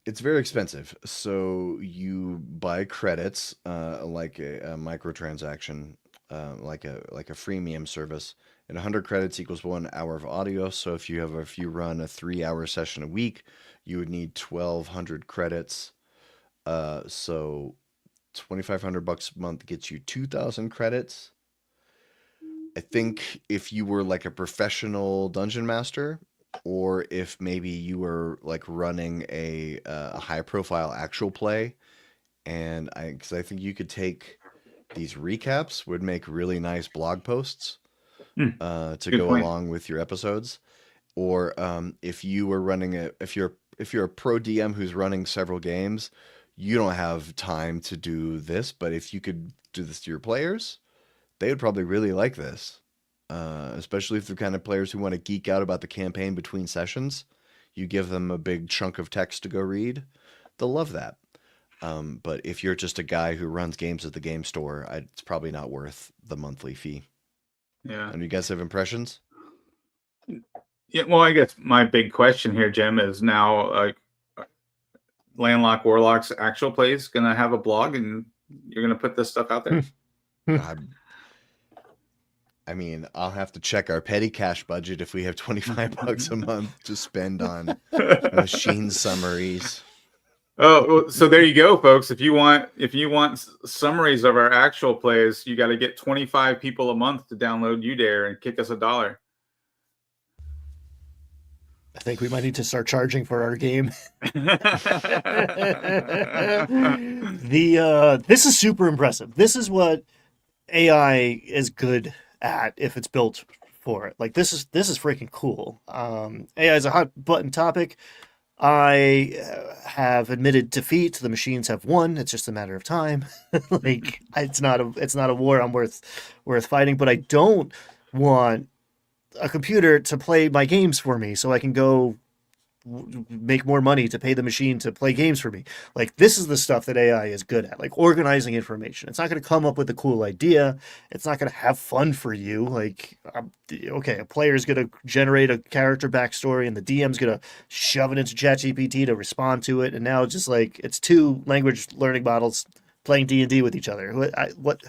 It's very expensive. So you buy credits, like a microtransaction, like a freemium service. And 100 credits equals 1 hour of audio. So if you run a 3-hour session a week, you would need 1,200 credits. So $2,500 a month gets you 2,000 credits. I think if you were like a professional dungeon master, or if maybe you were running a high profile actual play, and because I think you could take these recaps would make really nice blog posts to Good go point. along with your episodes. Or if you were running if you're a pro DM who's running several games, you don't have time to do this, but if you could do this to your players, they would probably really like this. Especially if they're kind of players who want to geek out about the campaign between sessions. You give them a big chunk of text to go read, they'll love that. But if you're just a guy who runs games at the game store, it's probably not worth the monthly fee. Yeah. And you guys have impressions? Yeah. Well, I guess my big question here, Jim, is now Landlocked Warlock's actual plays gonna have a blog, and you're gonna put this stuff out there. I mean, I'll have to check our petty cash budget if we have $25 a month to spend on machine summaries. Oh, so there you go, folks. If you want summaries of our actual plays, you got to get 25 people a month to download UDare and kick us $1. I think we might need to start charging for our game. This is super impressive. This is what AI is good at if it's built for it. This is freaking cool. AI is a hot button topic. I have admitted defeat. The machines have won. It's just a matter of time. It's not a war I'm worth fighting. But I don't want a computer to play my games for me so I can go make more money to pay the machine to play games for me. Like, this is the stuff that AI is good at, like organizing information. It's not going to come up with a cool idea. It's not going to have fun for you. Like, okay, a player is going to generate a character backstory and the DM's going to shove it into ChatGPT to respond to it. And now it's just like, it's two language learning models playing D&D with each other. What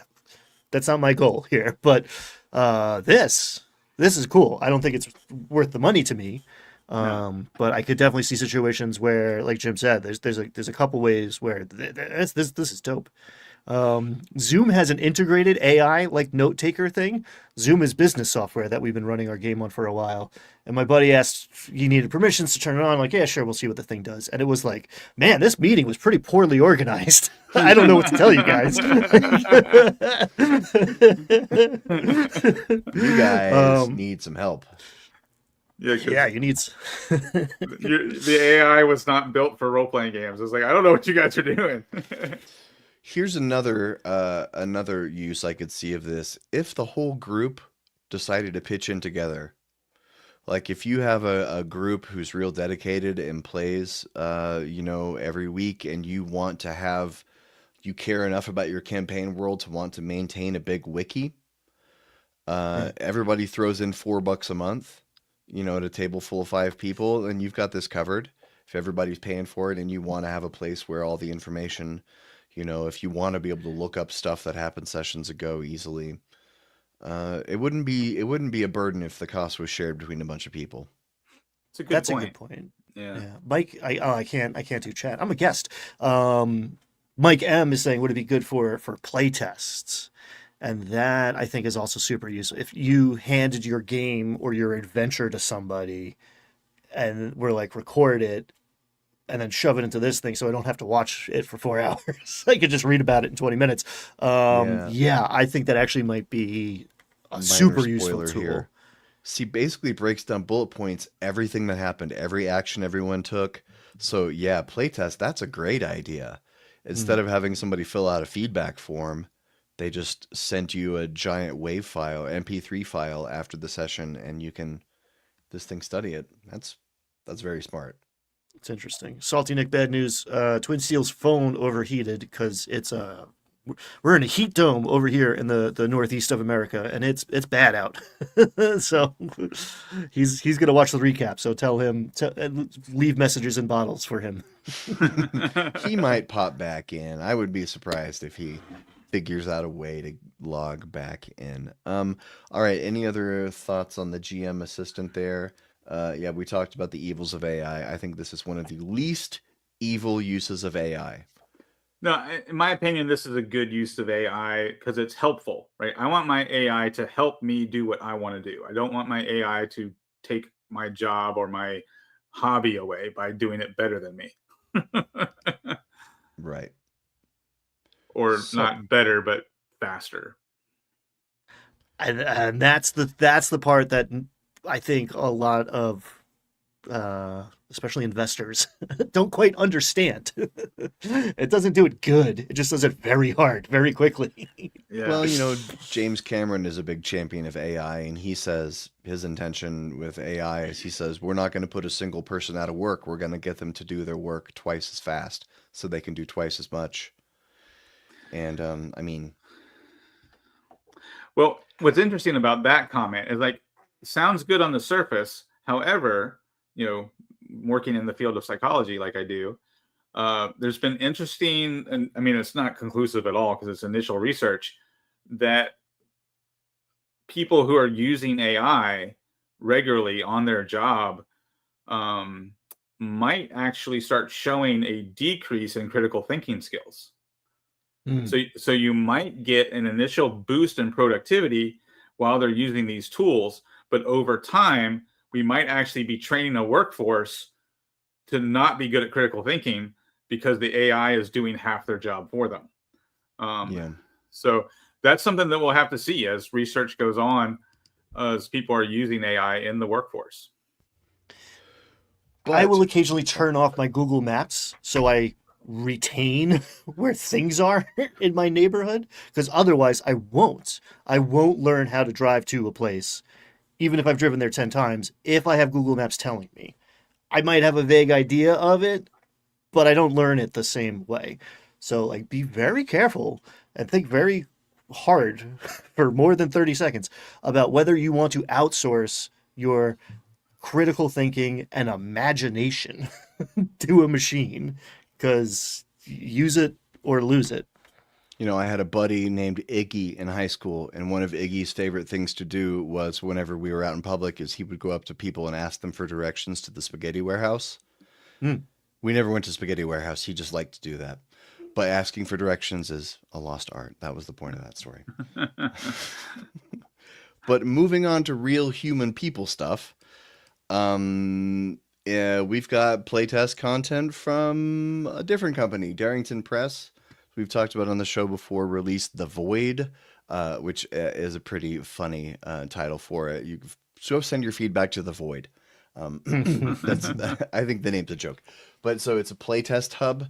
that's not my goal here, but this is cool. I don't think it's worth the money to me. No. But I could definitely see situations where, like Jim said, there's a couple ways where this is dope. Zoom has an integrated AI like note taker thing. Zoom is business software that we've been running our game on for a while. And my buddy asked, you needed permissions to turn it on. I'm like, yeah, sure, we'll see what the thing does. And it was like, man, this meeting was pretty poorly organized. I don't know what to tell you guys. You guys need some help. Yeah, you need. The AI was not built for role playing games. It's like, I don't know what you guys are doing. Here's another use I could see of this. If the whole group decided to pitch in together, like if you have a group who's real dedicated and plays, every week, and you care enough about your campaign world to want to maintain a big wiki, everybody throws in $4 a month, at a table full of 5 people, and you've got this covered. If everybody's paying for it and you want to have a place where all the information, if you want to be able to look up stuff that happened sessions ago easily, it wouldn't be a burden if the cost was shared between a bunch of people. That's a good point. Yeah. Mike, I can't do chat. I'm a guest. Mike M is saying, would it be good for play tests? And that, I think, is also super useful. If you handed your game or your adventure to somebody and were like, record it and then shove it into this thing so I don't have to watch it for 4 hours. I could just read about it in 20 minutes. I think that actually might be a super useful tool. Here. See, basically breaks down bullet points, everything that happened, every action everyone took. So yeah, playtest, that's a great idea. Instead of having somebody fill out a feedback form, they just sent you a giant WAV file, MP3 file after the session, and you can this thing study it. That's very smart. It's interesting. Salty Nick, bad news. Twin Steel's phone overheated because we're in a heat dome over here in the northeast of America, and it's bad out. So he's gonna watch the recap. So tell him leave messages in bottles for him. He might pop back in. I would be surprised if he figures out a way to log back in. All right. Any other thoughts on the GM assistant there? We talked about the evils of AI. I think this is one of the least evil uses of AI. No, in my opinion, this is a good use of AI because it's helpful, right? I want my AI to help me do what I want to do. I don't want my AI to take my job or my hobby away by doing it better than me. Right. Or not better, but faster. And that's the part that I think a lot of, especially investors, don't quite understand. It doesn't do it good. It just does it very hard, very quickly. Yeah. Well, James Cameron is a big champion of AI, and he says his intention with AI is he says, we're not going to put a single person out of work. We're going to get them to do their work twice as fast so they can do twice as much. And, well, what's interesting about that comment is sounds good on the surface. However, working in the field of psychology like I do, there's been interesting, and it's not conclusive at all because it's initial research, that people who are using AI regularly on their job might actually start showing a decrease in critical thinking skills. So you might get an initial boost in productivity while they're using these tools, but over time, we might actually be training a workforce to not be good at critical thinking because the AI is doing half their job for them. So that's something that we'll have to see as research goes on, as people are using AI in the workforce. But I will occasionally turn off my Google Maps so I retain where things are in my neighborhood, because otherwise I won't learn how to drive to a place even if I've driven there 10 times, if I have Google Maps telling me. I might have a vague idea of it, but I don't learn it the same way. So like be very careful and think very hard for more than 30 seconds about whether you want to outsource your critical thinking and imagination to a machine, because use it or lose it. You know, I had a buddy named Iggy in high school, and one of Iggy's favorite things to do was whenever we were out in public is he would go up to people and ask them for directions to the spaghetti warehouse. Hmm. We never went to spaghetti warehouse. He just liked to do that. But asking for directions is a lost art. That was the point of that story. But moving on to real human people stuff, yeah, we've got playtest content from a different company, Darrington Press. We've talked about on the show before, released The Void, which is a pretty funny title for it. You go send your feedback to The Void. That's I think the name's a joke. But so it's a playtest hub,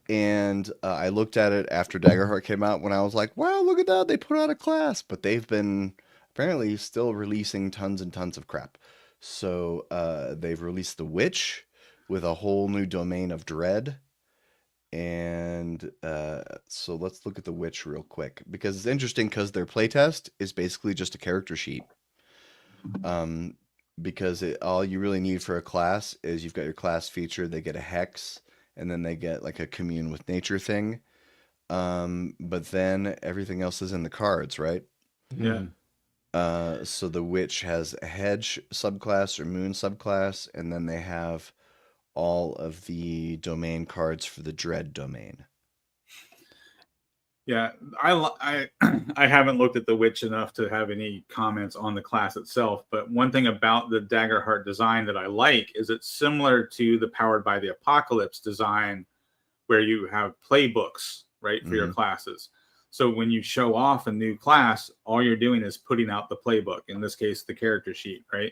and I looked at it after Daggerheart came out when I was like, wow, look at that. They put out a class. But they've been apparently still releasing tons and tons of crap. So they've released The Witch with a whole new domain of dread. And so let's look at The Witch real quick, because it's interesting because their playtest is basically just a character sheet. Because all you really need for a class is you've got your class feature, they get a hex, and then they get like a commune with nature thing. But then everything else is in the cards, right? Yeah. So the witch has a hedge subclass or moon subclass, and then they have all of the domain cards for the dread domain. Yeah, I haven't looked at the witch enough to have any comments on the class itself, but one thing about the Daggerheart design that I like is it's similar to the Powered by the Apocalypse design, where you have playbooks, right, for your classes. So when you show off a new class, all you're doing is putting out the playbook, in this case, the character sheet, right?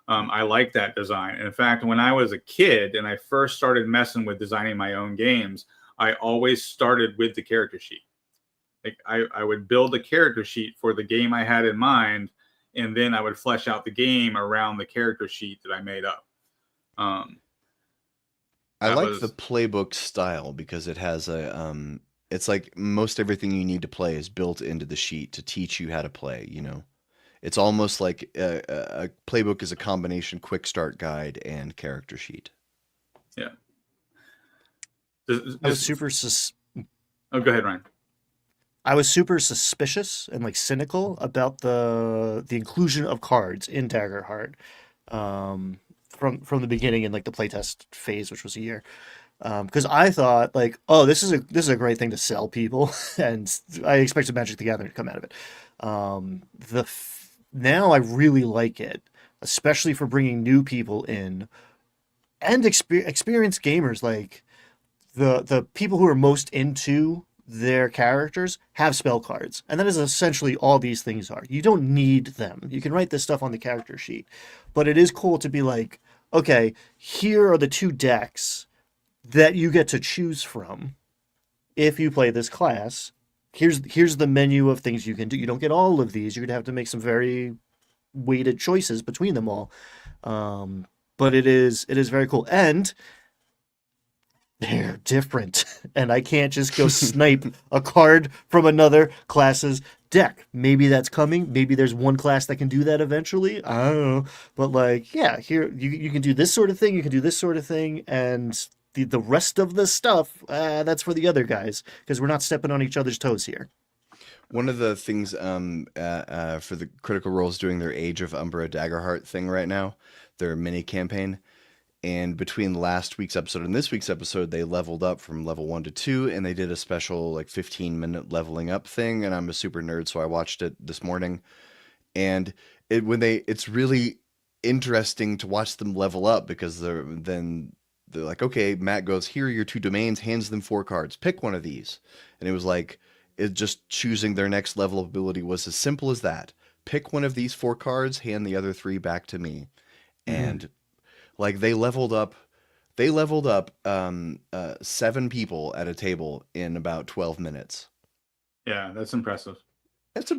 I like that design. And in fact, when I was a kid and I first started messing with designing my own games, I always started with the character sheet. Like I would build a character sheet for the game I had in mind, and then I would flesh out the game around the character sheet that I made up. I like the playbook style because it has a it's like most everything you need to play is built into the sheet to teach you how to play, you know. It's almost like a playbook is a combination quick start guide and character sheet. Yeah. I was super Oh, go ahead, Ryan. I was super suspicious and like cynical about the inclusion of cards in Daggerheart, from the beginning in like the playtest phase, which was a year. Because I thought like, oh, this is a great thing to sell people, and I expected Magic the Gathering to come out of it. Now I really like it, especially for bringing new people in and experienced gamers. Like the people who are most into their characters have spell cards, and that is essentially all these things are. You don't need them. You can write this stuff on the character sheet, but it is cool to be like, okay, here are the two decks that you get to choose from if you play this class. Here's the menu of things you can do. You don't get all of these. You're gonna have to make some very weighted choices between them all. But it is very cool, and they're different, and I can't just go snipe a card from another class's deck. Maybe that's coming. Maybe there's one class that can do that eventually. I don't know. But like, yeah, here you can do this sort of thing, you can do this sort of thing, and the rest of the stuff, that's for the other guys, because we're not stepping on each other's toes here. One of the things for the Critical Role's doing their Age of Umbra Daggerheart thing right now, their mini campaign. And between last week's episode and this week's episode, they leveled up from level 1 to 2, and they did a special like 15-minute leveling up thing. And I'm a super nerd, so I watched it this morning. And it's really interesting to watch them level up, because they're like, okay, Matt goes, here are your two domains, hands them 4 cards, pick one of these. And it was like, it just choosing their next level of ability was as simple as that. Pick one of these 4 cards, hand the other 3 back to me. And like they leveled up 7 people at a table in about 12 minutes. Yeah, that's impressive. That's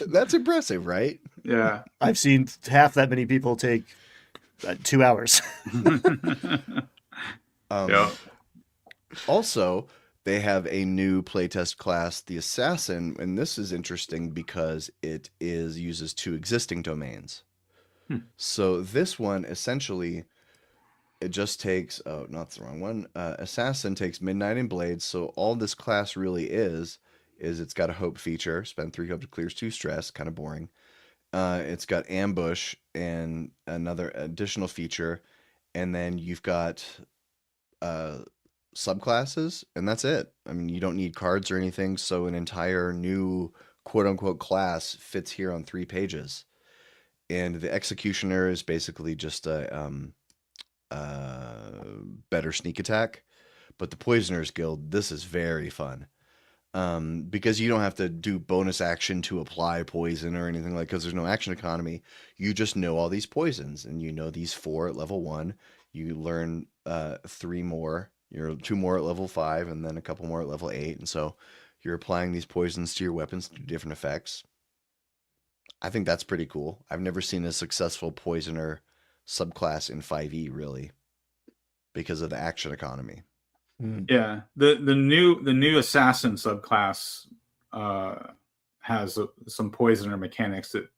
that's impressive, right? Yeah. I've seen half that many people take 2 hours. Yeah. Also, they have a new playtest class, the Assassin, and this is interesting because it is uses two existing domains. Hmm. So this one essentially it just takes not the wrong one. Assassin takes Midnight and Blades. So all this class really is it's got a hope feature. Spend 3 hope to clears 2 stress. Kind of boring. It's got ambush and another additional feature, and then you've got uh, subclasses, and that's it. I mean, you don't need cards or anything, so an entire new quote unquote class fits here on 3 pages. And the Executioner is basically just a better sneak attack. But the Poisoners Guild, this is very fun. Because you don't have to do bonus action to apply poison or anything like because there's no action economy. You just know all these poisons, and you know these 4 at level 1. You learn 3 more. You're 2 more at level 5, and then a couple more at level 8. And so you're applying these poisons to your weapons to do different effects. I think that's pretty cool. I've never seen a successful poisoner subclass in 5e really because of the action economy. Yeah. The new assassin subclass has some poisoner mechanics that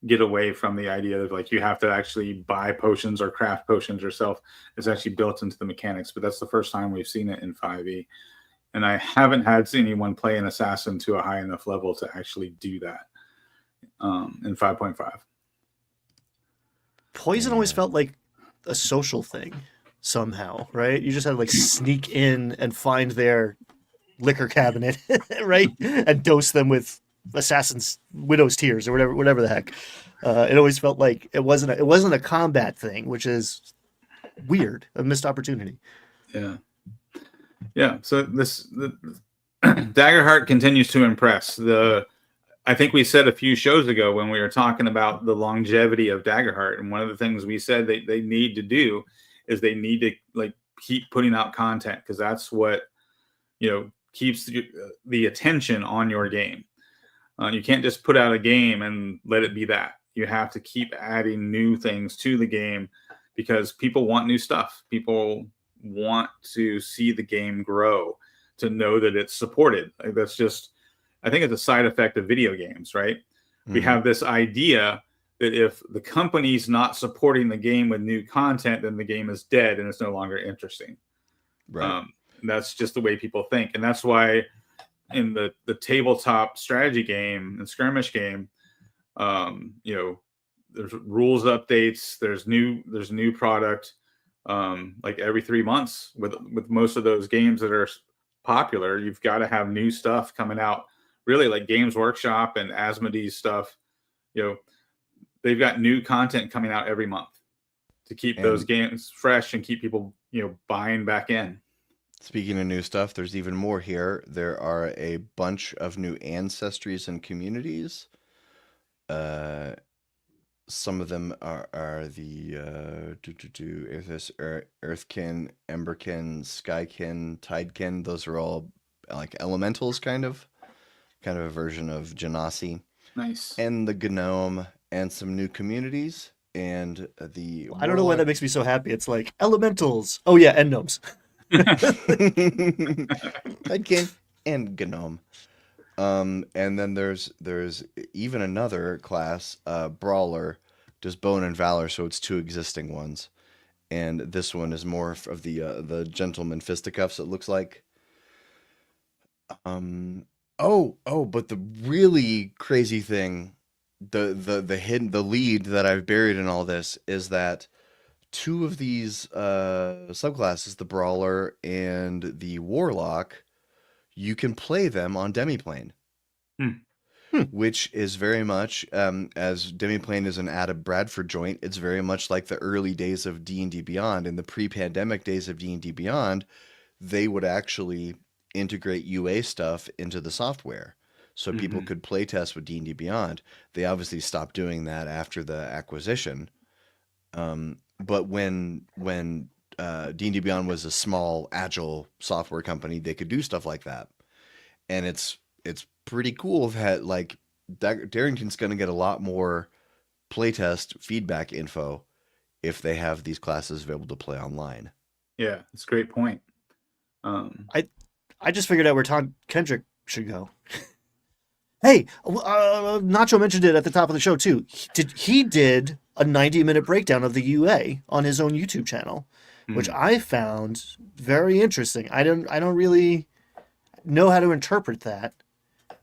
get away from the idea of like you have to actually buy potions or craft potions yourself. It's actually built into the mechanics, but that's the first time we've seen it in 5e. And I haven't had anyone play an assassin to a high enough level to actually do that in 5.5. Poison always felt like a social thing somehow, right? You just had to like sneak in and find their liquor cabinet, right? And dose them with assassin's widow's tears or whatever the heck. It always felt like it wasn't a combat thing, which is weird, a missed opportunity. Yeah. So the Daggerheart continues to impress. I think we said a few shows ago when we were talking about the longevity of Daggerheart, and one of the things we said they need to do is they need to like keep putting out content because that's what keeps the attention on your game. You can't just put out a game and let it be that. You have to keep adding new things to the game because people want new stuff. People want to see the game grow, to know that it's supported. Like that's just, I think it's a side effect of video games, right? Mm-hmm. We have this idea that if the company's not supporting the game with new content, then the game is dead and it's no longer interesting. Right. That's just the way people think. And that's why in the tabletop strategy game and skirmish game, there's rules updates, there's new product like every 3 months with most of those games that are popular. You've got to have new stuff coming out, really, like Games Workshop and Asmodee's stuff. They've got new content coming out every month to keep those games fresh and keep people buying back in. Speaking of new stuff, there's even more here. There are a bunch of new ancestries and communities. Some of them are the Earthkin, Emberkin, Skykin, Tidekin. Those are all like elementals, kind of a version of Genasi. Nice. And the Gnome and some new communities and the. I don't know why that makes me so happy. It's like elementals. Oh yeah, and gnomes. Tidekin and Gnome. And then there's even another class, Brawler, does Bone and Valor, so it's 2 existing ones. And this one is more of the Gentleman Fisticuffs, it looks like. But the really crazy thing, the lead that I've buried in all this is that 2 of these subclasses, the Brawler and the Warlock, you can play them on Demiplane. Which is very much, as Demiplane is an Adam Bradford joint, it's very much like the early days of D&D Beyond. In the pre-pandemic days of D&D Beyond, they would actually integrate UA stuff into the software. So people could play test with D&D Beyond. They obviously stopped doing that after the acquisition. But when D&D Beyond was a small, agile software company, they could do stuff like that. And it's pretty cool that like Darrington's going to get a lot more playtest feedback info if they have these classes available to play online. Yeah, that's a great point. I just figured out where Todd Kendrick should go. Hey, Nacho mentioned it at the top of the show too. He did a 90-minute breakdown of the UA on his own YouTube channel, which I found very interesting. I don't really know how to interpret that.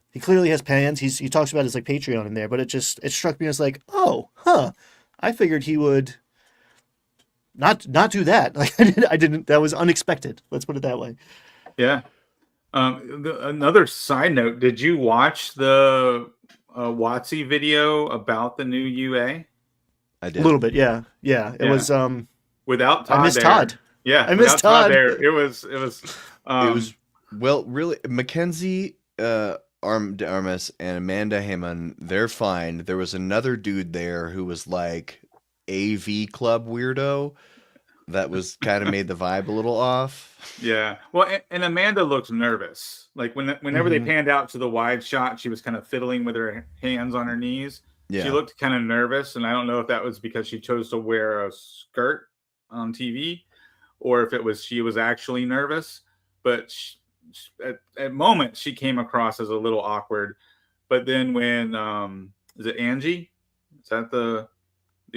He clearly has plans. He talks about his like Patreon in there, but it struck me as like, oh, huh. I figured he would not do that. Like I didn't. That was unexpected. Let's put it that way. Yeah. Another side note: did you watch the WotC video about the new UA? I A did. little bit, yeah. It was without Todd. I missed there. Todd. Yeah, I missed Todd. There. It was. It was well, really. Mackenzie Armas and Amanda Heyman, they're fine. There was another dude there who was like AV club weirdo. That was kind of made the vibe a little off. Yeah. Well, and Amanda looked nervous. Like whenever they panned out to the wide shot, she was kind of fiddling with her hands on her knees. Yeah. She looked kind of nervous, and I don't know if that was because she chose to wear a skirt on TV, or if it was she was actually nervous. But at moments she came across as a little awkward. But then when is it Angie? Is that the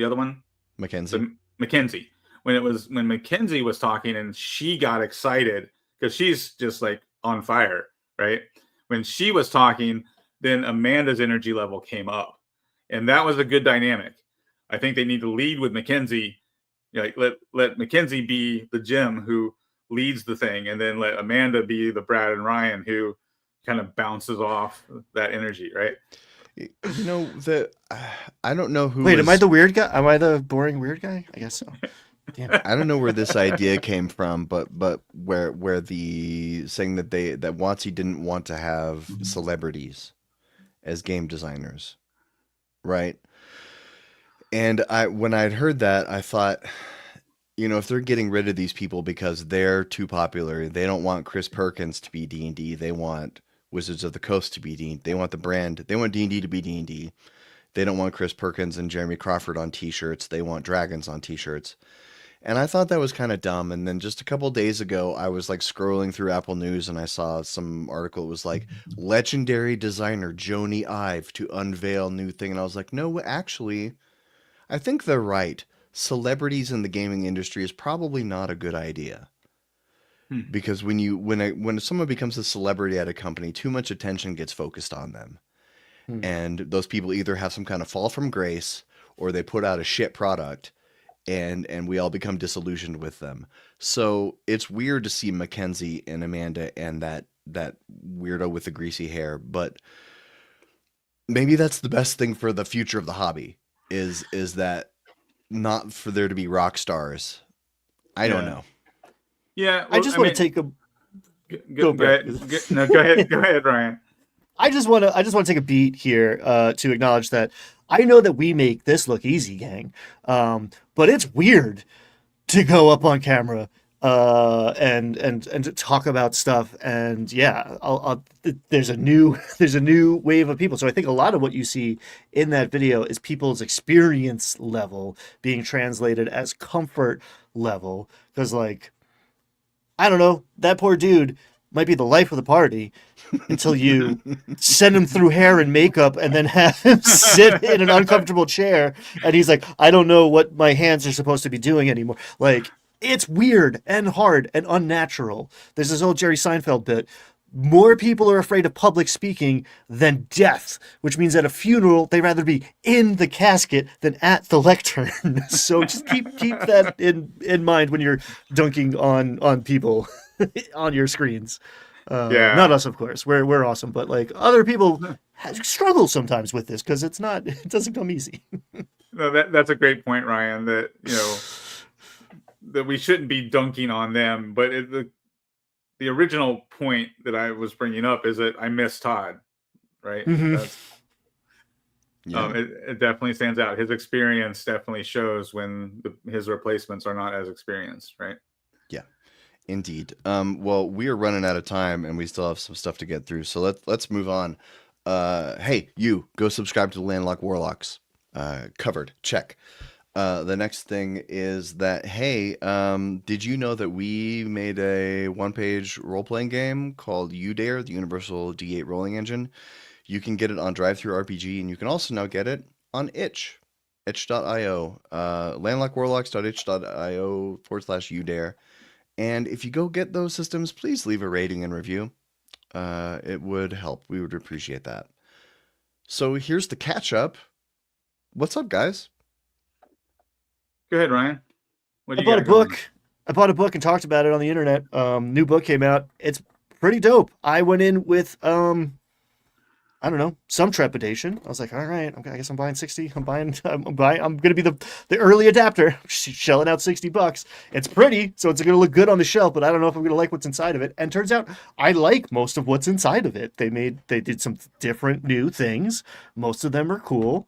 other one? Mackenzie. When Mackenzie was talking and she got excited because she's just like on fire, right? When she was talking, then Amanda's energy level came up, and that was a good dynamic. I think they need to lead with Mackenzie, like let Mackenzie be the Jim who leads the thing, and then let Amanda be the Brad and Ryan who kind of bounces off that energy, right? You know, I don't know who. Wait, am I the weird guy? Am I the boring weird guy? I guess so. Damn. I don't know where this idea came from, but where the saying that WotC didn't want to have celebrities as game designers, right? And when I'd heard that, I thought, you know, if they're getting rid of these people because they're too popular, they don't want Chris Perkins to be D&D. They want Wizards of the Coast to be D&D. They want the brand. They want D&D to be D&D. They don't want Chris Perkins and Jeremy Crawford on T-shirts. They want dragons on T-shirts. And I thought that was kind of dumb. And then just a couple days ago, I was like scrolling through Apple News and I saw some article. It was like legendary designer Joni Ive to unveil new thing. And I was like, no, actually, I think they're right. Celebrities in the gaming industry is probably not a good idea. Because when someone becomes a celebrity at a company, too much attention gets focused on them. And those people either have some kind of fall from grace or they put out a shit product. And we all become disillusioned with them. So it's weird to see Mackenzie and Amanda and that weirdo with the greasy hair, but maybe that's the best thing for the future of the hobby is that not for there to be rock stars. I don't know. Yeah, well, I just want to take a go ahead, Ryan. I just want to take a beat here to acknowledge that I know that we make this look easy, gang, but it's weird to go up on camera and to talk about stuff. And yeah, there's a new wave of people. So I think a lot of what you see in that video is people's experience level being translated as comfort level. Because like, I don't know, that poor dude might be the life of the party until you send him through hair and makeup and then have him sit in an uncomfortable chair and he's like, I don't know what my hands are supposed to be doing anymore. Like, it's weird and hard and unnatural. There's this old Jerry Seinfeld bit. More people are afraid of public speaking than death, which means at a funeral, they'd rather be in the casket than at the lectern. So just keep that in mind when you're dunking on people on your screens. Not us, of course. We're awesome, but like other people struggle sometimes with this because it doesn't come easy. No, that's a great point, Ryan. That that we shouldn't be dunking on them, but the original point that I was bringing up is that I miss Todd, right? It definitely stands out. His experience definitely shows when his replacements are not as experienced, right? Yeah. Indeed. Well, we are running out of time, and we still have some stuff to get through. So let's move on. Hey, you go subscribe to the Landlocked Warlocks. Covered. Check. The next thing is that, hey, did you know that we made a one-page role-playing game called UDare, the Universal D8 Rolling Engine? You can get it on DriveThruRPG, and you can also now get it on itch.io, landlockwarlocks.itch.io/UDare. And if you go get those systems, please leave a rating and review. It would help. We would appreciate that. So here's the catch-up. What's up, guys? Go ahead, Ryan. What do I you bought a got going book. I bought a book and talked about it on the internet. New book came out. It's pretty dope. I went in with I don't know, some trepidation. I was like, all right, I guess I'm buying 60. I'm gonna be the early adapter, shelling out $60. It's pretty, so it's gonna look good on the shelf, but I don't know if I'm gonna like what's inside of it. And turns out I like most of what's inside of it. They did some different new things. Most of them are cool.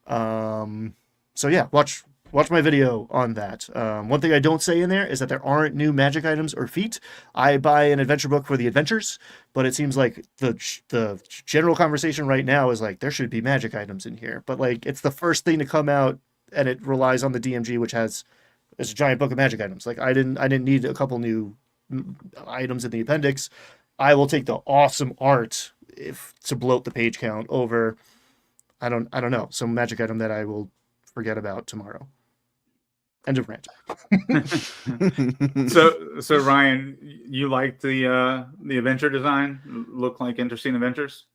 So yeah, watch my video on that. One thing I don't say in there is that there aren't new magic items or feat. I buy an adventure book for the adventures, but it seems like the general conversation right now is like there should be magic items in here. But like it's the first thing to come out, and it relies on the DMG, which has it's a giant book of magic items. Like I didn't need a couple new items in the appendix. I will take the awesome art to bloat the page count over. I don't know, some magic item that I will forget about tomorrow. End of rant. So Ryan, you like the adventure design? Look like interesting adventures?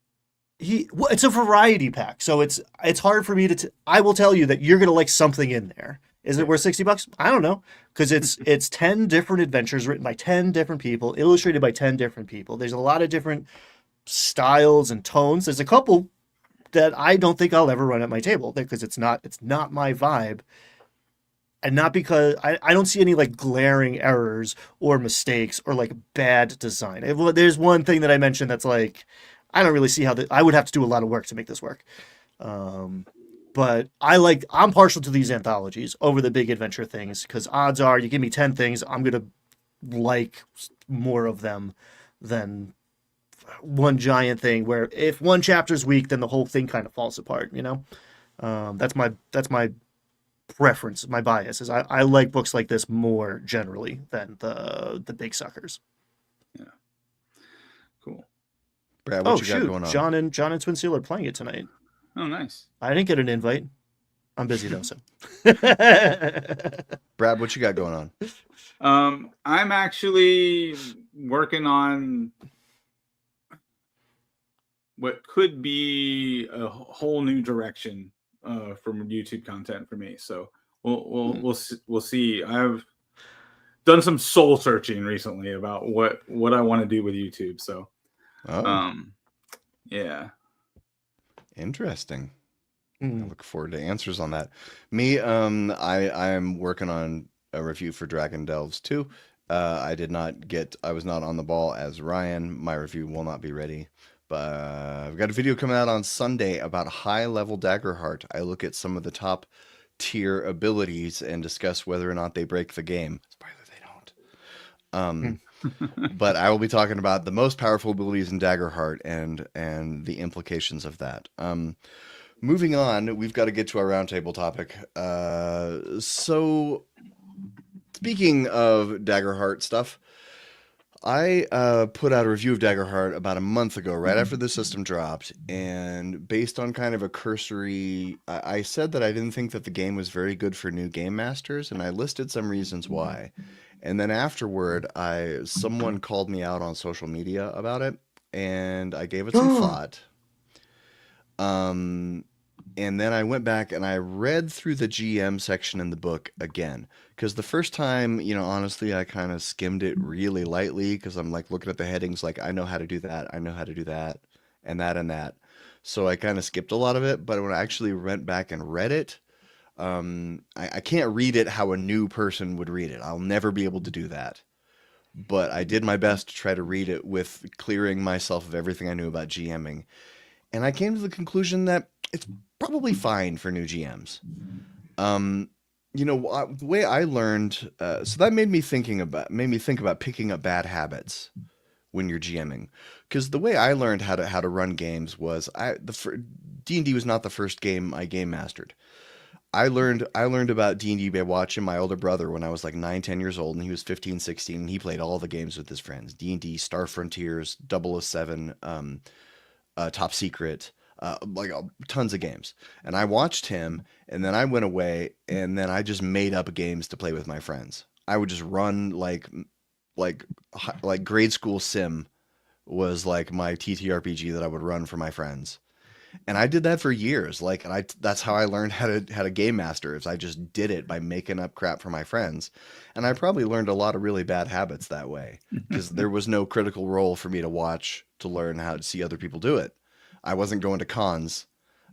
It's a variety pack, so it's hard for me to. I will tell you that you're gonna like something in there. Is it worth $60? I don't know, because it's 10 different adventures written by 10 different people, illustrated by 10 different people. There's a lot of different styles and tones. There's a couple that I don't think I'll ever run at my table because it's not my vibe. And not because I don't see any like glaring errors or mistakes or like bad design. There's one thing that I mentioned that's like, I don't really see how I would have to do a lot of work to make this work. But I'm partial to these anthologies over the big adventure things because odds are you give me 10 things, I'm going to like more of them than one giant thing where if one chapter's weak, then the whole thing kind of falls apart, you know? That's my preference, my bias is I like books like this more generally than the big suckers. Yeah. Cool. Brad, what you got going on? John and Twin Seal are playing it tonight. Oh, nice. I didn't get an invite. I'm busy though, so. Brad, what you got going on? I'm actually working on what could be a whole new direction from YouTube content for me. So we'll see. I've done some soul searching recently about what I want to do with YouTube. So, yeah, interesting. I look forward to answers on that. Me, I'm working on a review for Dragon Delves 2. I was not on the ball as Ryan. My review will not be ready. But I've got a video coming out on Sunday about high-level Daggerheart. I look at some of the top-tier abilities and discuss whether or not they break the game. Spoiler, they don't. But I will be talking about the most powerful abilities in Daggerheart and the implications of that. Moving on, we've got to get to our roundtable topic. So, speaking of Daggerheart stuff, I put out a review of Daggerheart about a month ago, right after the system dropped, and based on kind of a cursory, I said that I didn't think that the game was very good for new game masters, and I listed some reasons why. And then afterward, someone called me out on social media about it, and I gave it some thought. And then I went back and I read through the GM section in the book again. Because the first time, honestly, I kind of skimmed it really lightly because I'm like looking at the headings like, I know how to do that, I know how to do that, and that and that. So I kind of skipped a lot of it. But when I actually went back and read it, I can't read it how a new person would read it. I'll never be able to do that. But I did my best to try to read it with clearing myself of everything I knew about GMing. And I came to the conclusion that it's probably fine for new GMs. The way I learned, so that made me think about picking up bad habits when you're GMing, because the way I learned how to run games was D&D was not the first game I game mastered. I learned about D&D by watching my older brother when I was like 9, 10 years old, and he was 15, 16, and he played all the games with his friends: D&D, Star Frontiers, 007, Top Secret, tons of games. And I watched him, and then I went away, and then I just made up games to play with my friends. I would just run like like grade school sim was like my TTRPG that I would run for my friends. And I did that for years. That's how I learned how to game master. Is I just did it by making up crap for my friends. And I probably learned a lot of really bad habits that way, because there was no critical role for me to watch to learn how to see other people do it. I wasn't going to cons,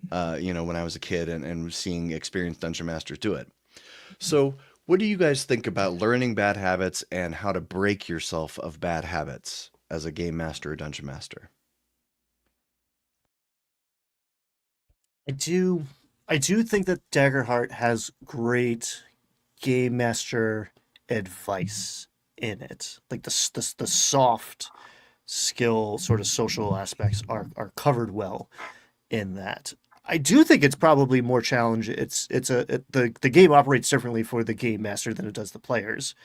when I was a kid, and seeing experienced dungeon masters do it. So, what do you guys think about learning bad habits and how to break yourself of bad habits as a game master or dungeon master? I do think that Daggerheart has great game master advice in it. Like the soft skill sort of social aspects are covered well in that. I do think it's probably more challenging. The game operates differently for the game master than it does the players,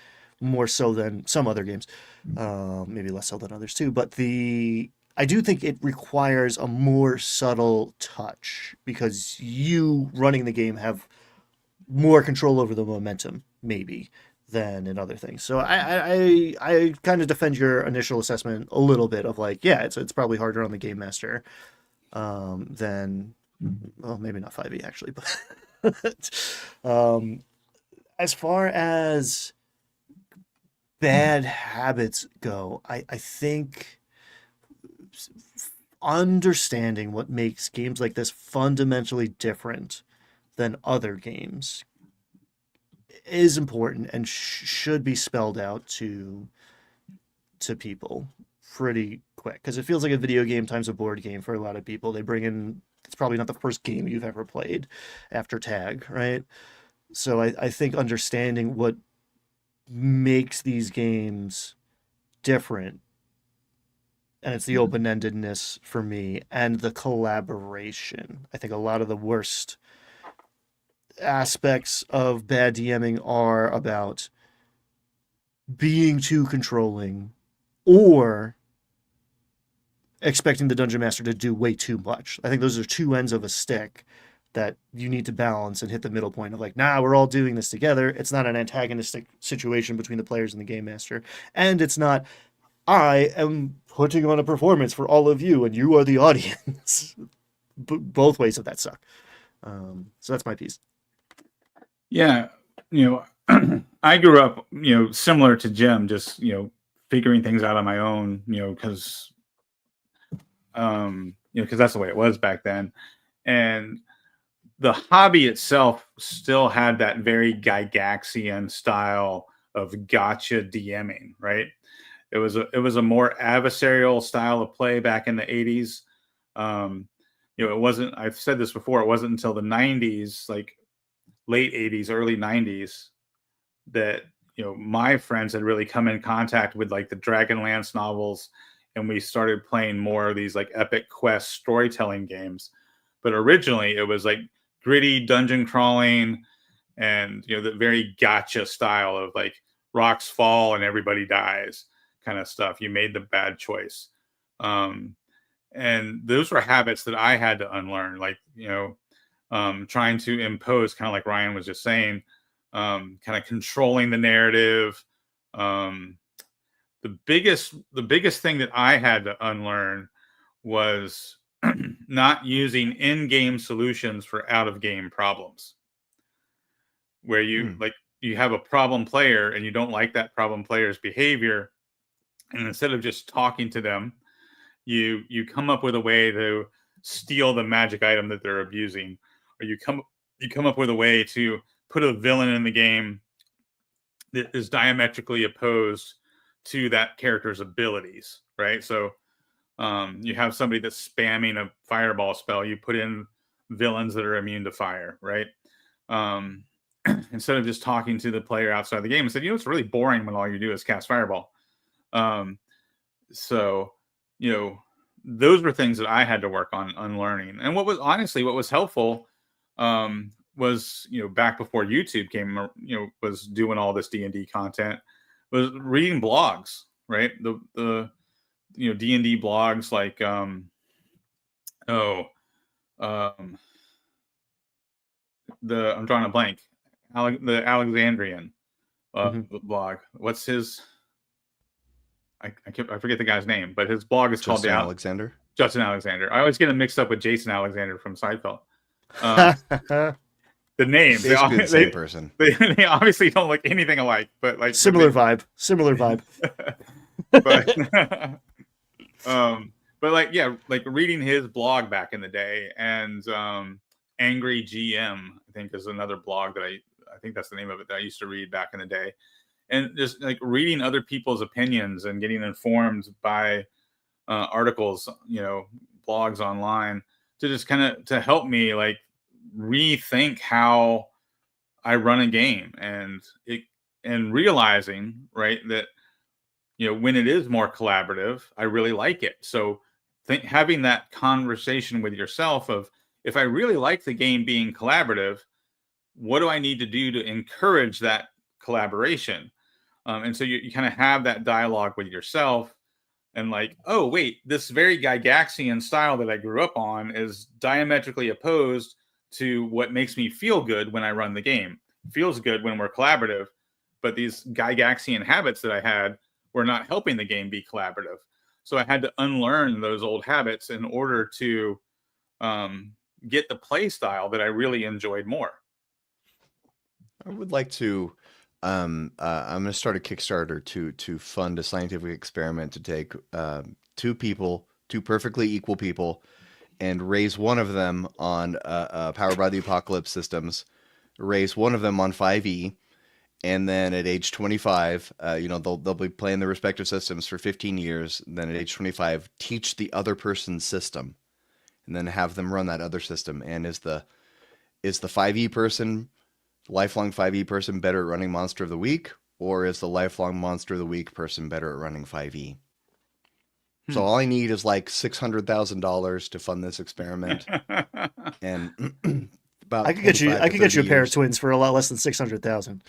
more so than some other games, maybe less so than others too. But the I do think it requires a more subtle touch because you running the game have more control over the momentum, maybe, than in other things. So I kind of defend your initial assessment a little bit of like, yeah, it's probably harder on the game master than, well, maybe not 5e actually, but as far as bad habits go, I think understanding what makes games like this fundamentally different than other games is important and should be spelled out to people pretty quick because it feels like a video game times a board game for a lot of people. They bring in it's probably not the first game you've ever played after Tag, right? So I think understanding what makes these games different, and it's the open-endedness for me and the collaboration. I think a lot of the worst aspects of bad DMing are about being too controlling or expecting the dungeon master to do way too much. I think those are two ends of a stick that you need to balance and hit the middle point of like, nah, we're all doing this together. It's not an antagonistic situation between the players and the game master. And it's not, I am putting on a performance for all of you and you are the audience. Both ways of that suck. So that's my piece. Yeah, I grew up, similar to Jim, just figuring things out on my own, because that's the way it was back then, and the hobby itself still had that very Gygaxian style of gotcha DMing, right? It was a more adversarial style of play back in the 80s. It wasn't. I've said this before. It wasn't until the 90s, like late 80s, early 90s, that my friends had really come in contact with like the Dragonlance novels, and we started playing more of these like epic quest storytelling games. But originally it was like gritty dungeon crawling and the very gotcha style of like rocks fall and everybody dies kind of stuff. You made the bad choice. And those were habits that I had to unlearn, like trying to impose, kind of like Ryan was just saying, kind of controlling the narrative. The biggest thing that I had to unlearn was not using in-game solutions for out-of-game problems, where you have a problem player and you don't like that problem player's behavior, and instead of just talking to them, you come up with a way to steal the magic item that they're abusing, or you come up with a way to put a villain in the game that is diametrically opposed to that character's abilities, right? So you have somebody that's spamming a fireball spell, you put in villains that are immune to fire, right? instead of just talking to the player outside the game, I said, you know, it's really boring when all you do is cast Fireball. So, you know, those were things that I had to work on unlearning. And what was helpful, was, you know, back before YouTube came, you know, was doing all this D&D content, was reading blogs, right? The you know, D&D blogs like, I'm drawing a blank. The Alexandrian blog. What's his? I forget the guy's name, but his blog is called Justin Alexander. Justin Alexander. I always get him mixed up with Jason Alexander from Seinfeld. The name, Basically the same person. They obviously don't look anything alike, but like similar vibe. But like, yeah, like reading his blog back in the day, and Angry GM, I think, is another blog that I think that's the name of it, that I used to read back in the day. And just like reading other people's opinions and getting informed by articles, you know, blogs online, to just kind of to help me like rethink how I run a game, and realizing, right, that, you know, when it is more collaborative, I really like it. So having that conversation with yourself of, if I really like the game being collaborative, what do I need to do to encourage that collaboration? And so you kind of have that dialogue with yourself, and like, oh, wait, this very Gygaxian style that I grew up on is diametrically opposed to what makes me feel good when I run the game. It feels good when we're collaborative, but these Gygaxian habits that I had were not helping the game be collaborative. So I had to unlearn those old habits in order to get the play style that I really enjoyed more. I would like to. I'm going to start a Kickstarter to fund a scientific experiment to take two perfectly equal people, and raise one of them on Powered by the Apocalypse systems, raise one of them on 5e, and then at age 25, you know, they'll be playing their respective systems for 15 years. Then at age 25, teach the other person's system, and then have them run that other system. And is the 5e person, lifelong 5e person, better at running Monster of the Week, or is the lifelong Monster of the Week person better at running 5e? So all I need is like $600,000 to fund this experiment, and about I could get you a pair of twins for a lot less than 600,000.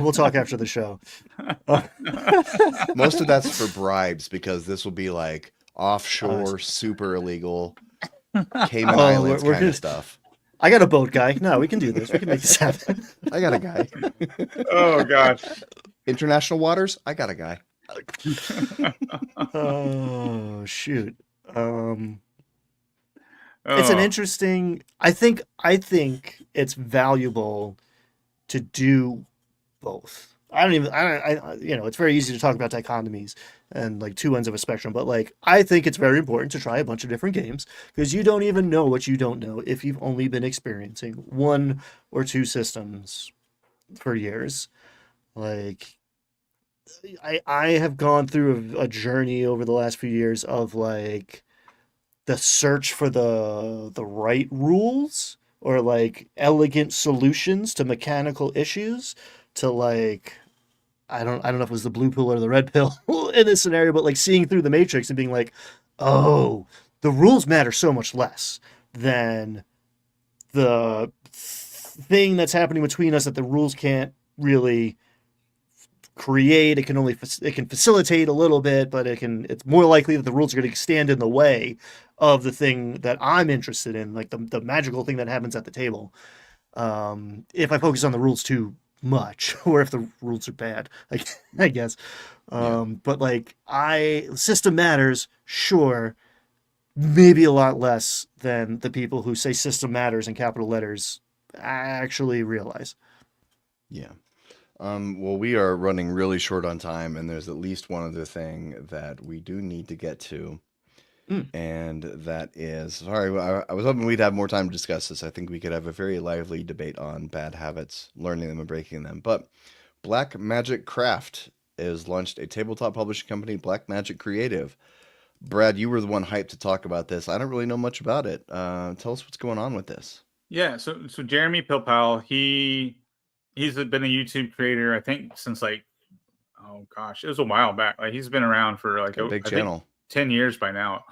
We'll talk after the show. Most of that's for bribes, because this will be like offshore, super illegal, Cayman Islands kind of stuff. I got a boat guy. No, we can do this. We can make this happen. I got a guy. Oh gosh. International waters. I got a guy. Oh shoot. It's an interesting. I think it's valuable to do both. I you know, it's very easy to talk about dichotomies and like two ends of a spectrum, but like, I think it's very important to try a bunch of different games, because you don't even know what you don't know if you've only been experiencing one or two systems for years. Like, I have gone through a journey over the last few years of like the search for the right rules, or like elegant solutions to mechanical issues, to like, I don't know if it was the blue pill or the red pill in this scenario, but like seeing through the matrix and being like, oh, the rules matter so much less than the thing that's happening between us that the rules can't really create. It can facilitate a little bit, but it's more likely that the rules are going to stand in the way of the thing that I'm interested in, like the magical thing that happens at the table. If I focus on the rules too much, or if the rules are bad, like, I guess. But like, system matters, sure, maybe a lot less than the people who say system matters in capital letters actually realize. Yeah. Well, we are running really short on time, and there's at least one other thing that we do need to get to. And that is, sorry, I was hoping we'd have more time to discuss this. I think we could have a very lively debate on bad habits, learning them and breaking them. But Black Magic Craft has launched a tabletop publishing company, Black Magic Creative. Brad, you were the one hyped to talk about this. I don't really know much about it. Tell us what's going on with this. Yeah, so Jeremy Pilpal, he's been a YouTube creator, I think, since like, oh gosh, it was a while back. Like he's been around for like Got a big I think channel. 10 years by now.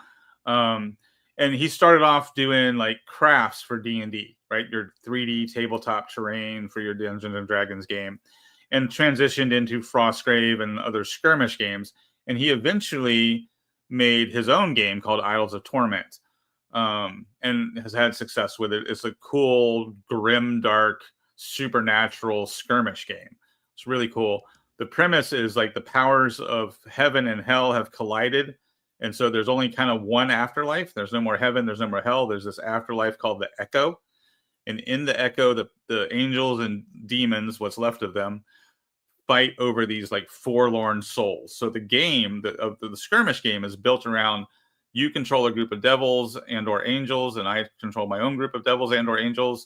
And he started off doing like crafts for D&D, right? Your 3D tabletop terrain for your Dungeons and Dragons game, and transitioned into Frostgrave and other skirmish games. And he eventually made his own game called Idols of Torment, and has had success with it. It's a cool, grim, dark, supernatural skirmish game. It's really cool. The premise is like the powers of heaven and hell have collided, and so there's only kind of one afterlife. There's no more heaven, there's no more hell. There's this afterlife called the Echo, and in the Echo, the angels and demons, what's left of them, fight over these like forlorn souls. So the game, the skirmish game, is built around you control a group of devils and or angels, and I control my own group of devils and or angels,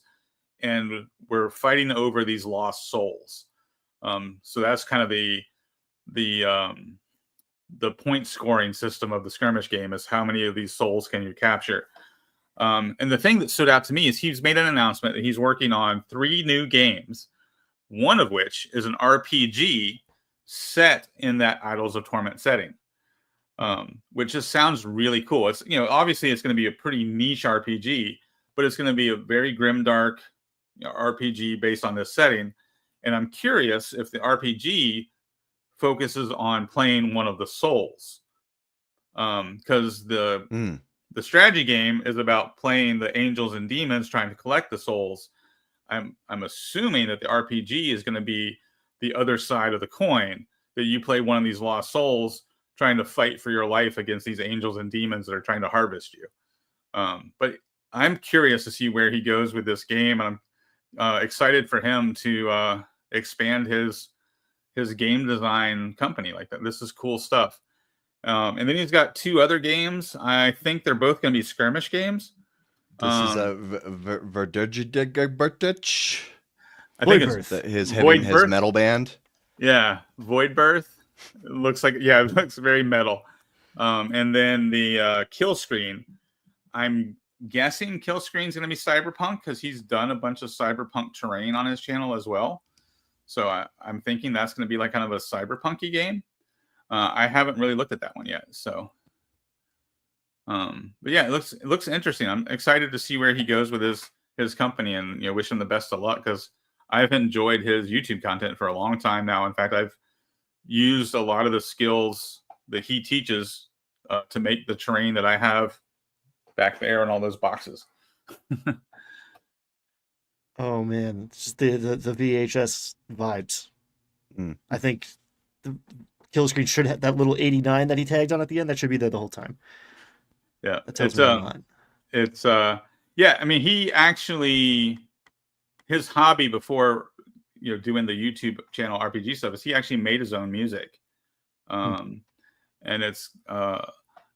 and we're fighting over these lost souls. So that's kind of the point scoring system of the skirmish game, is how many of these souls can you capture. And the thing that stood out to me is he's made an announcement that he's working on 3 new games, one of which is an RPG set in that Idols of Torment setting, which just sounds really cool. It's, obviously it's going to be a pretty niche RPG, but it's going to be a very grimdark RPG based on this setting. And I'm curious if the RPG focuses on playing one of the souls, because the strategy game is about playing the angels and demons trying to collect the souls. I'm assuming that the RPG is going to be the other side of the coin, that you play one of these lost souls trying to fight for your life against these angels and demons that are trying to harvest you. But I'm curious to see where he goes with this game. I'm excited for him to expand his game design company like that. This is cool stuff. And then he's got 2 other games. I think they're both going to be skirmish games. This is a Verdurgich. I think Voidbirth. it's his metal band. Yeah, Voidbirth. It looks like, yeah, it looks very metal. And then the Kill Screen. I'm guessing Kill Screen's going to be cyberpunk, because he's done a bunch of cyberpunk terrain on his channel as well. So I'm thinking that's going to be like kind of a cyberpunky game. I haven't really looked at that one yet. So, but yeah, it looks interesting. I'm excited to see where he goes with his company, and wish him the best of luck, because I've enjoyed his YouTube content for a long time now. In fact, I've used a lot of the skills that he teaches to make the terrain that I have back there in all those boxes. Oh man, it's just the VHS vibes. I think the kill screen should have that little 89 that he tagged on at the end. That should be there the whole time. Yeah, that tells me a lot. It's yeah. I mean, he actually, his hobby before doing the YouTube channel RPG stuff is he actually made his own music, and it's kind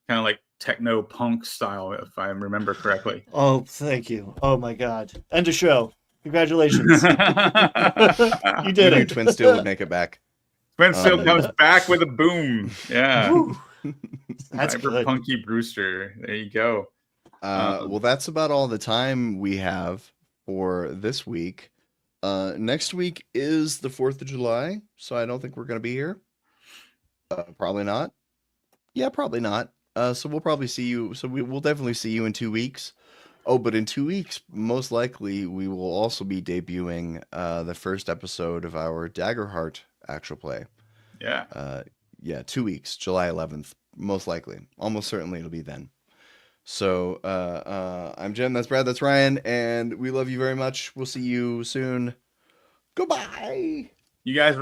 of like techno punk style, if I remember correctly. Oh, thank you. Oh my God. End of show. Congratulations. You did it. Twin Steel would make it back. Twin Steel comes back with a boom. Yeah. That's good. Cyberpunky Brewster. There you go. Well, that's about all the time we have for this week. Next week is the 4th of July, so I don't think we're going to be here. Probably not. Yeah, probably not. So we'll probably see you. So we'll definitely see you in 2 weeks. Oh, but in 2 weeks, most likely we will also be debuting the first episode of our Daggerheart actual play. Yeah. Yeah, 2 weeks, July 11th, most likely. Almost certainly it'll be then. So I'm Jen, that's Brad, that's Ryan, and we love you very much. We'll see you soon. Goodbye. You guys